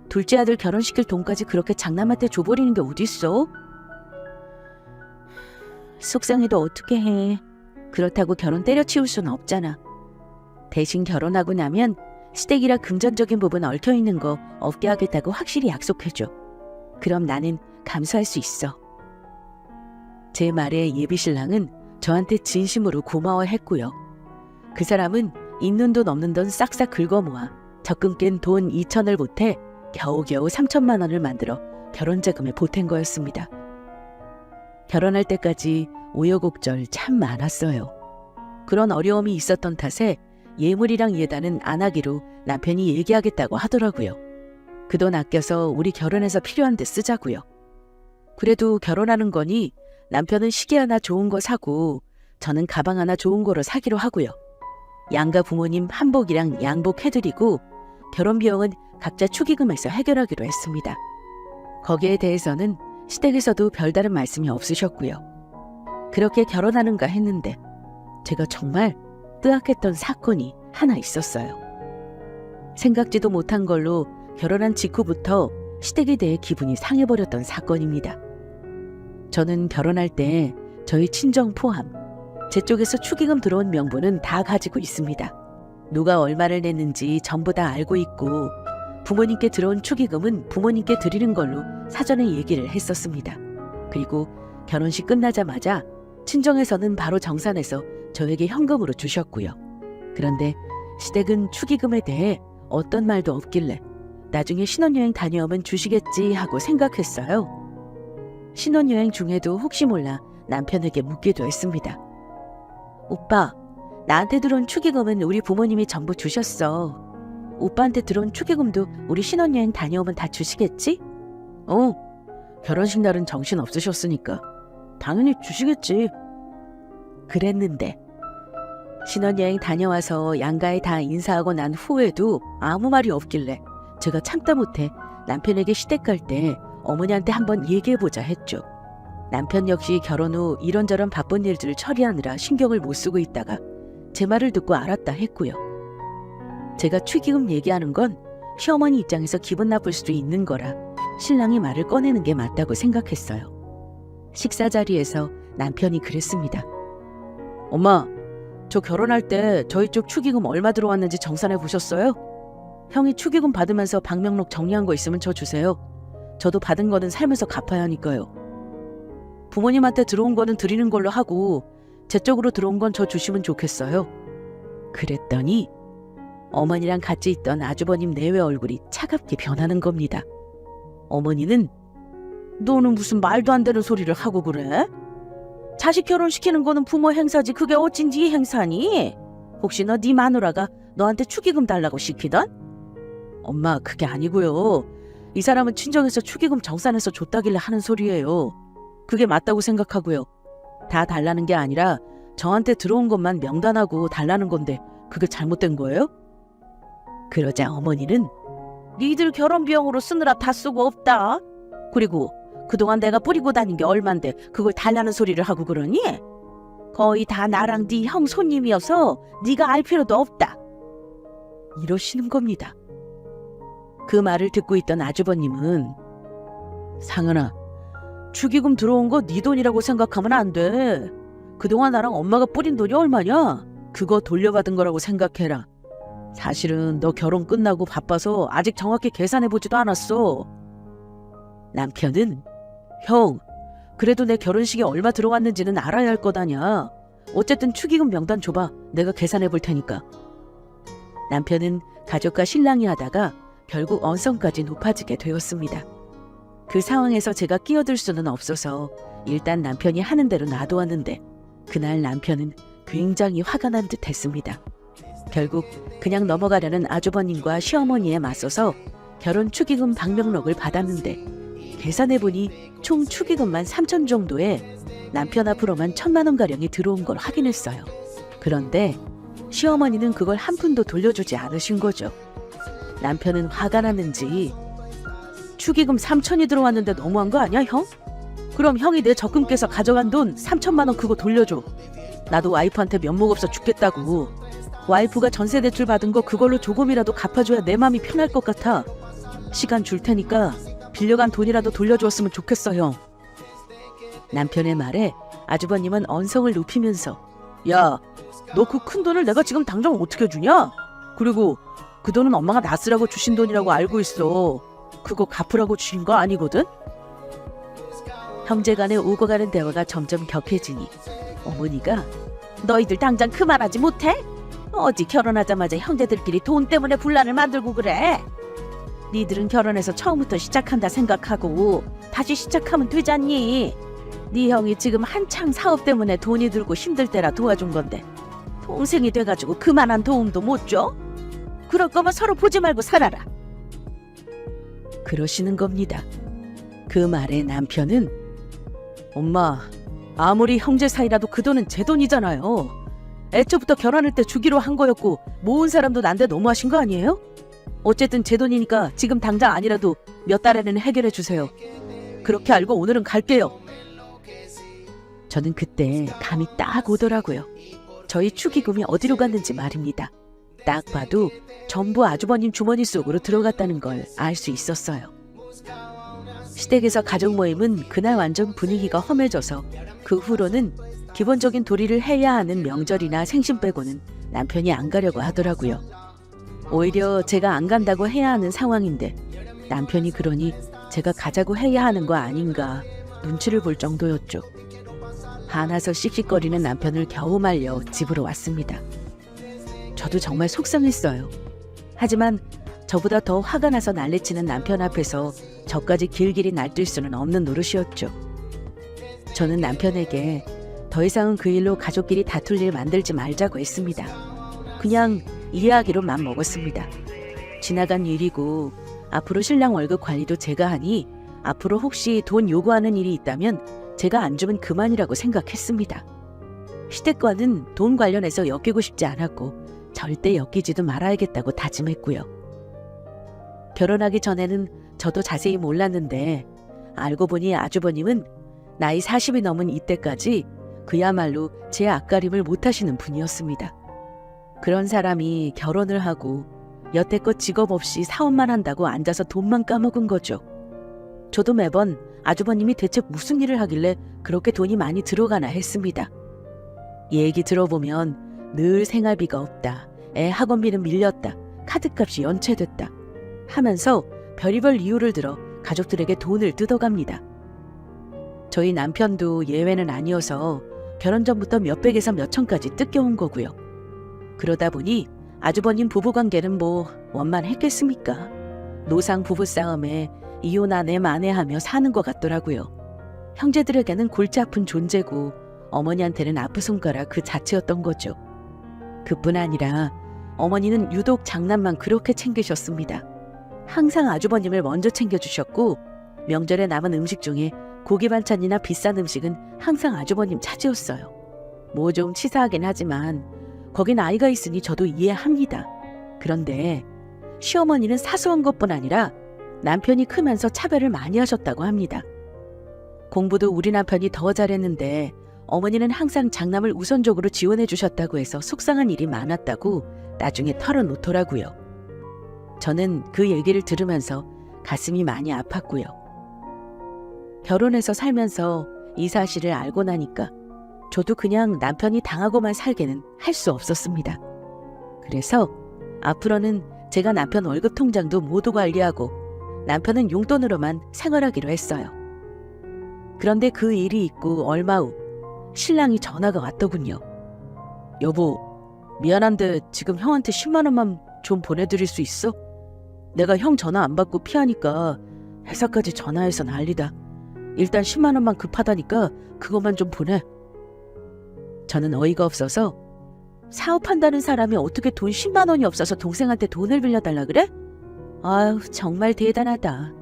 S2: 둘째 아들 결혼시킬 돈까지 그렇게 장남한테 줘버리는 게 어딨어? 속상해도 어떻게 해. 그렇다고 결혼 때려치울 수는 없잖아. 대신 결혼하고 나면 시댁이라 금전적인 부분 얽혀있는 거 없게 하겠다고 확실히 약속해줘. 그럼 나는 감수할 수 있어. 제 말에 예비신랑은 저한테 진심으로 고마워했고요. 그 사람은 있는 돈 없는 돈 싹싹 긁어모아 적금 깬 돈 2천을 보태 겨우겨우 3천만 원을 만들어 결혼자금에 보탠 거였습니다. 결혼할 때까지 우여곡절 참 많았어요. 그런 어려움이 있었던 탓에 예물이랑 예단은 안 하기로 남편이 얘기하겠다고 하더라고요. 그 돈 아껴서 우리 결혼해서 필요한 데 쓰자고요. 그래도 결혼하는 거니 남편은 시계 하나 좋은 거 사고 저는 가방 하나 좋은 거로 사기로 하고요. 양가 부모님 한복이랑 양복 해드리고 결혼 비용은 각자 축의금에서 해결하기로 했습니다. 거기에 대해서는 시댁에서도 별다른 말씀이 없으셨고요. 그렇게 결혼하는가 했는데 제가 정말 뜨악했던 사건이 하나 있었어요. 생각지도 못한 걸로 결혼한 직후부터 시댁에 대해 기분이 상해버렸던 사건입니다. 저는 결혼할 때 저희 친정 포함 제 쪽에서 축의금 들어온 명부는 다 가지고 있습니다. 누가 얼마를 냈는지 전부 다 알고 있고 부모님께 들어온 축의금은 부모님께 드리는 걸로 사전에 얘기를 했었습니다. 그리고 결혼식 끝나자마자 친정에서는 바로 정산해서 저에게 현금으로 주셨고요. 그런데 시댁은 축의금에 대해 어떤 말도 없길래 나중에 신혼여행 다녀오면 주시겠지 하고 생각했어요. 신혼여행 중에도 혹시 몰라 남편에게 묻기도 했습니다. 오빠, 나한테 들어온 축의금은 우리 부모님이 전부 주셨어. 오빠한테 들어온 축의금도 우리 신혼여행 다녀오면 다 주시겠지? 결혼식 날은 정신 없으셨으니까 당연히 주시겠지. 그랬는데 신혼여행 다녀와서 양가에 다 인사하고 난 후에도 아무 말이 없길래 제가 참다 못해 남편에게 시댁 갈 때 어머니한테 한번 얘기해보자 했죠. 남편 역시 결혼 후 이런저런 바쁜 일들을 처리하느라 신경을 못 쓰고 있다가 제 말을 듣고 알았다 했고요. 제가 축의금 얘기하는 건 시어머니 입장에서 기분 나쁠 수도 있는 거라 신랑이 말을 꺼내는 게 맞다고 생각했어요. 식사 자리에서 남편이 그랬습니다. 엄마, 저 결혼할 때 저희 쪽 축의금 얼마 들어왔는지 정산해 보셨어요? 형이 축의금 받으면서 방명록 정리한 거 있으면 저 주세요. 저도 받은 거는 살면서 갚아야 하니까요. 부모님한테 들어온 거는 드리는 걸로 하고 제 쪽으로 들어온 건 저 주시면 좋겠어요. 그랬더니 어머니랑 같이 있던 아주버님 내외 얼굴이 차갑게 변하는 겁니다. 어머니는 너는 무슨 말도 안 되는 소리를 하고 그래? 자식 결혼시키는 거는 부모 행사지 그게 어찐 네 행사니? 혹시 네 마누라가 너한테 축의금 달라고 시키던? 엄마, 그게 아니고요. 이 사람은 친정에서 축의금 정산해서 줬다길래 하는 소리예요. 그게 맞다고 생각하고요. 다 달라는 게 아니라 저한테 들어온 것만 명단하고 달라는 건데 그게 잘못된 거예요? 그러자 어머니는 니들 결혼 비용으로 쓰느라 다 쓰고 없다. 그리고 그동안 내가 뿌리고 다닌 게 얼만데 그걸 달라는 소리를 하고 그러니? 거의 다 나랑 네 형 손님이어서 네가 알 필요도 없다. 이러시는 겁니다. 그 말을 듣고 있던 아주버님은 상은아, 축의금 들어온 거 네 돈이라고 생각하면 안 돼. 그동안 나랑 엄마가 뿌린 돈이 얼마냐? 그거 돌려받은 거라고 생각해라. 사실은 너 결혼 끝나고 바빠서 아직 정확히 계산해보지도 않았어. 남편은 형, 그래도 내 결혼식에 얼마 들어왔는지는 알아야 할 거다냐. 어쨌든 축의금 명단 줘봐. 내가 계산해볼 테니까. 남편은 가족과 신랑이 하다가 결국 언성까지 높아지게 되었습니다. 그 상황에서 제가 끼어들 수는 없어서 일단 남편이 하는 대로 놔두었는데 그날 남편은 굉장히 화가 난 듯 했습니다. 결국 그냥 넘어가려는 아주버님과 시어머니에 맞서서 결혼 축의금 방명록을 받았는데 계산해보니 총 축의금만 3천 정도에 남편 앞으로만 1,000만 원가량이 들어온 걸 확인했어요. 그런데 시어머니는 그걸 한 푼도 돌려주지 않으신 거죠. 남편은 화가 났는지 축의금 3천이 들어왔는데 너무한 거 아니야, 형? 그럼 형이 내 적금 깨서 가져간 돈 3천만 원 그거 돌려줘. 나도 와이프한테 면목 없어 죽겠다고. 와이프가 전세 대출 받은 거 그걸로 조금이라도 갚아줘야 내 맘이 편할 것 같아. 시간 줄 테니까 빌려간 돈이라도 돌려주었으면 좋겠어, 형. 남편의 말에 아주버님은 언성을 높이면서 야, 너 그 큰 돈을 내가 지금 당장 어떻게 주냐? 그리고 그 돈은 엄마가 나 쓰라고 주신 돈이라고 알고 있어. 그거 갚으라고 주신 거 아니거든? 형제간에 오고 가는 대화가 점점 격해지니 어머니가 너희들 당장 그만하지 못해? 어디 결혼하자마자 형제들끼리 돈 때문에 분란을 만들고 그래? 니들은 결혼해서 처음부터 시작한다 생각하고 다시 시작하면 되잖니? 네 형이 지금 한창 사업 때문에 돈이 들고 힘들 때라 도와준 건데 동생이 돼가지고 그만한 도움도 못 줘? 그럴 거면 서로 보지 말고 살아라. 그러시는 겁니다. 그 말에 남편은 엄마, 아무리 형제 사이라도 그 돈은 제 돈이잖아요. 애초부터 결혼할 때 주기로 한 거였고 모은 사람도 난데 너무하신 거 아니에요? 어쨌든 제 돈이니까 지금 당장 아니라도 몇 달에는 해결해 주세요. 그렇게 알고 오늘은 갈게요. 저는 그때 감이 딱 오더라고요. 저희 축의금이 어디로 갔는지 말입니다. 딱 봐도 전부 아주버님 주머니 속으로 들어갔다는 걸 알 수 있었어요. 시댁에서 가족 모임은 그날 완전 분위기가 험해져서 그 후로는 기본적인 도리를 해야 하는 명절이나 생신 빼고는 남편이 안 가려고 하더라고요. 오히려 제가 안 간다고 해야 하는 상황인데 남편이 그러니 제가 가자고 해야 하는 거 아닌가 눈치를 볼 정도였죠. 화나서 씩씩거리는 남편을 겨우 말려 집으로 왔습니다. 저도 정말 속상했어요. 하지만 저보다 더 화가 나서 난리치는 남편 앞에서 저까지 길길이 날뛸 수는 없는 노릇이었죠. 저는 남편에게 더 이상은 그 일로 가족끼리 다툴 일 만들지 말자고 했습니다. 그냥 이해하기로 맘 먹었습니다. 지나간 일이고 앞으로 신랑 월급 관리도 제가 하니 앞으로 혹시 돈 요구하는 일이 있다면 제가 안 주면 그만이라고 생각했습니다. 시댁과는 돈 관련해서 엮이고 싶지 않았고 절대 엮이지도 말아야겠다고 다짐했고요. 결혼하기 전에는 저도 자세히 몰랐는데 알고 보니 아주버님은 나이 40이 넘은 이때까지 그야말로 제 앞가림을 못하시는 분이었습니다. 그런 사람이 결혼을 하고 여태껏 직업 없이 사업만 한다고 앉아서 돈만 까먹은 거죠. 저도 매번 아주버님이 대체 무슨 일을 하길래 그렇게 돈이 많이 들어가나 했습니다. 얘기 들어보면 늘 생활비가 없다, 애 학원비는 밀렸다, 카드값이 연체됐다 하면서 별의별 이유를 들어 가족들에게 돈을 뜯어갑니다. 저희 남편도 예외는 아니어서 결혼 전부터 몇백에서 몇천까지 뜯겨온 거고요. 그러다 보니 아주버님 부부관계는 뭐 원만했겠습니까? 노상 부부싸움에 이혼하네 만회하며 사는 것 같더라고요. 형제들에게는 골치 아픈 존재고 어머니한테는 아프손가락 그 자체였던 거죠. 그뿐 아니라 어머니는 유독 장남만 그렇게 챙기셨습니다. 항상 아주버님을 먼저 챙겨주셨고 명절에 남은 음식 중에 고기 반찬이나 비싼 음식은 항상 아주버님 차지였어요. 뭐 좀 치사하긴 하지만 거긴 아이가 있으니 저도 이해합니다. 그런데 시어머니는 사소한 것뿐 아니라 남편이 크면서 차별을 많이 하셨다고 합니다. 공부도 우리 남편이 더 잘했는데 어머니는 항상 장남을 우선적으로 지원해 주셨다고 해서 속상한 일이 많았다고 나중에 털어놓더라고요. 저는 그 얘기를 들으면서 가슴이 많이 아팠고요. 결혼해서 살면서 이 사실을 알고 나니까 저도 그냥 남편이 당하고만 살게는 할 수 없었습니다. 그래서 앞으로는 제가 남편 월급 통장도 모두 관리하고 남편은 용돈으로만 생활하기로 했어요. 그런데 그 일이 있고 얼마 후 신랑이 전화가 왔더군요. 여보, 미안한데 지금 형한테 10만 원만 좀 보내드릴 수 있어? 내가 형 전화 안 받고 피하니까 회사까지 전화해서 난리다. 일단 10만 원만 급하다니까 그것만 좀 보내. 저는 어이가 없어서 사업한다는 사람이 어떻게 돈 10만 원이 없어서 동생한테 돈을 빌려달라 그래? 아유, 정말 대단하다.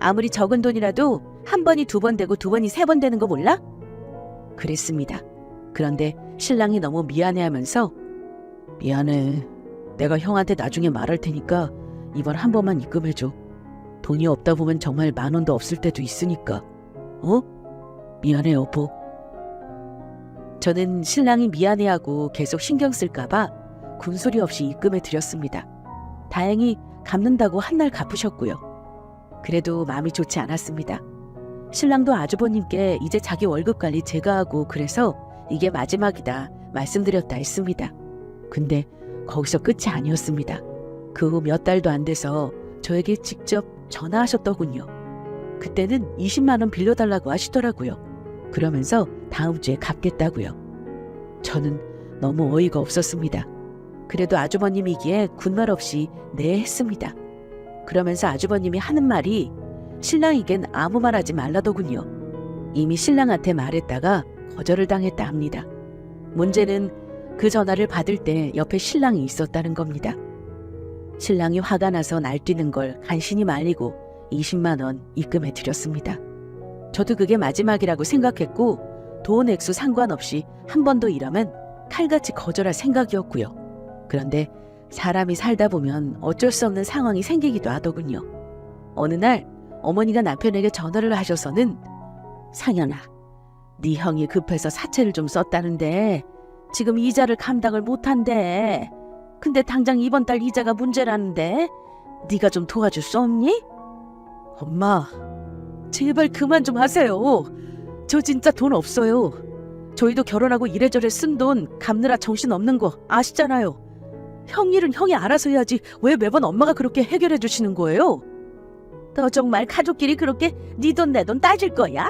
S2: 아무리 적은 돈이라도 한 번이 두 번 되고 두 번이 세 번 되는 거 몰라? 그랬습니다. 그런데 신랑이 너무 미안해하면서 미안해. 내가 형한테 나중에 말할 테니까 이번 한 번만 입금해줘. 돈이 없다 보면 정말 만 원도 없을 때도 있으니까. 어? 미안해 여보. 저는 신랑이 미안해하고 계속 신경 쓸까봐 군소리 없이 입금해 드렸습니다. 다행히 갚는다고 한 날 갚으셨고요. 그래도 마음이 좋지 않았습니다. 신랑도 아주버님께 이제 자기 월급 관리 제가 하고 그래서 이게 마지막이다 말씀드렸다 했습니다. 근데 거기서 끝이 아니었습니다. 그 후 몇 달도 안 돼서 저에게 직접 전화하셨더군요. 그때는 20만 원 빌려달라고 하시더라고요. 그러면서 다음 주에 갚겠다고요. 저는 너무 어이가 없었습니다. 그래도 아주버님이기에 군말 없이 네 했습니다. 그러면서 아주버님이 하는 말이 신랑에겐 아무 말 하지 말라더군요. 이미 신랑한테 말했다가 거절을 당했다 합니다. 문제는 그 전화를 받을 때 옆에 신랑이 있었다는 겁니다. 신랑이 화가 나서 날뛰는 걸 간신히 말리고 20만 원 입금해 드렸습니다. 저도 그게 마지막이라고 생각했고 돈 액수 상관없이 한 번 더 일하면 칼같이 거절할 생각이었고요. 그런데 사람이 살다 보면 어쩔 수 없는 상황이 생기기도 하더군요. 어느 날 어머니가 남편에게 전화를 하셔서는 상현아, 네 형이 급해서 사채를 좀 썼다는데 지금 이자를 감당을 못한대. 근데 당장 이번 달 이자가 문제라는데 네가 좀 도와줄 수 없니? 엄마, 제발 그만 좀 하세요. 저 진짜 돈 없어요. 저희도 결혼하고 이래저래 쓴 돈 갚느라 정신없는 거 아시잖아요. 형 일은 형이 알아서 해야지 왜 매번 엄마가 그렇게 해결해 주시는 거예요? 너 정말 가족끼리 그렇게 네 돈 내 돈 따질 거야?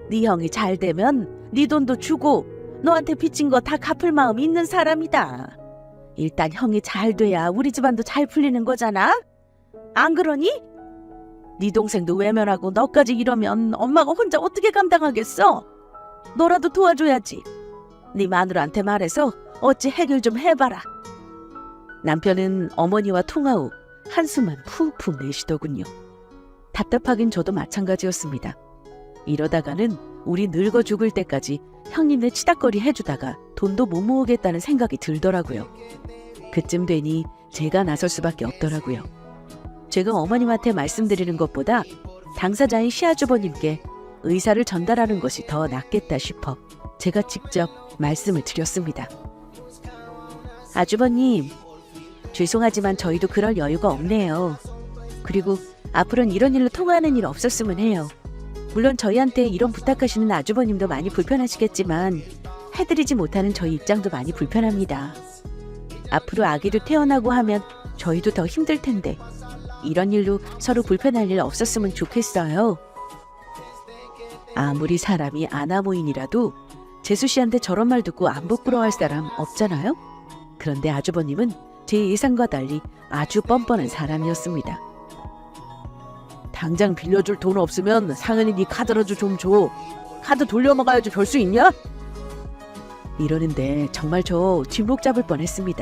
S2: 네 형이 잘 되면 네 돈도 주고 너한테 빚진 거 다 갚을 마음이 있는 사람이다. 일단 형이 잘 돼야 우리 집안도 잘 풀리는 거잖아. 안 그러니? 네 동생도 외면하고 너까지 이러면 엄마가 혼자 어떻게 감당하겠어? 너라도 도와줘야지. 네 마누라한테 말해서 어찌 해결 좀 해봐라. 남편은 어머니와 통화 후 한숨만 푹푹 내쉬더군요. 답답하긴 저도 마찬가지였습니다. 이러다가는 우리 늙어 죽을 때까지 형님네 치닥거리 해주다가 돈도 못 모으겠다는 생각이 들더라고요. 그쯤 되니 제가 나설 수밖에 없더라고요. 제가 어머님한테 말씀드리는 것보다 당사자인 시아주버님께 의사를 전달하는 것이 더 낫겠다 싶어 제가 직접 말씀을 드렸습니다. 아주버님, 죄송하지만 저희도 그럴 여유가 없네요. 그리고 앞으로는 이런 일로 통화하는 일 없었으면 해요. 물론 저희한테 이런 부탁하시는 아주버님도 많이 불편하시겠지만 해드리지 못하는 저희 입장도 많이 불편합니다. 앞으로 아기도 태어나고 하면 저희도 더 힘들 텐데 이런 일로 서로 불편할 일 없었으면 좋겠어요. 아무리 사람이 아나무인이라도 재수 씨한테 저런 말 듣고 안 부끄러워할 사람 없잖아요? 그런데 아주버님은 제 예상과 달리 아주 뻔뻔한 사람이었습니다. 당장 빌려줄 돈 없으면 상은이 네 카드라도 좀 줘. 카드 돌려먹어야지 별 수 있냐? 이러는데 정말 저 뒷목 잡을 뻔했습니다.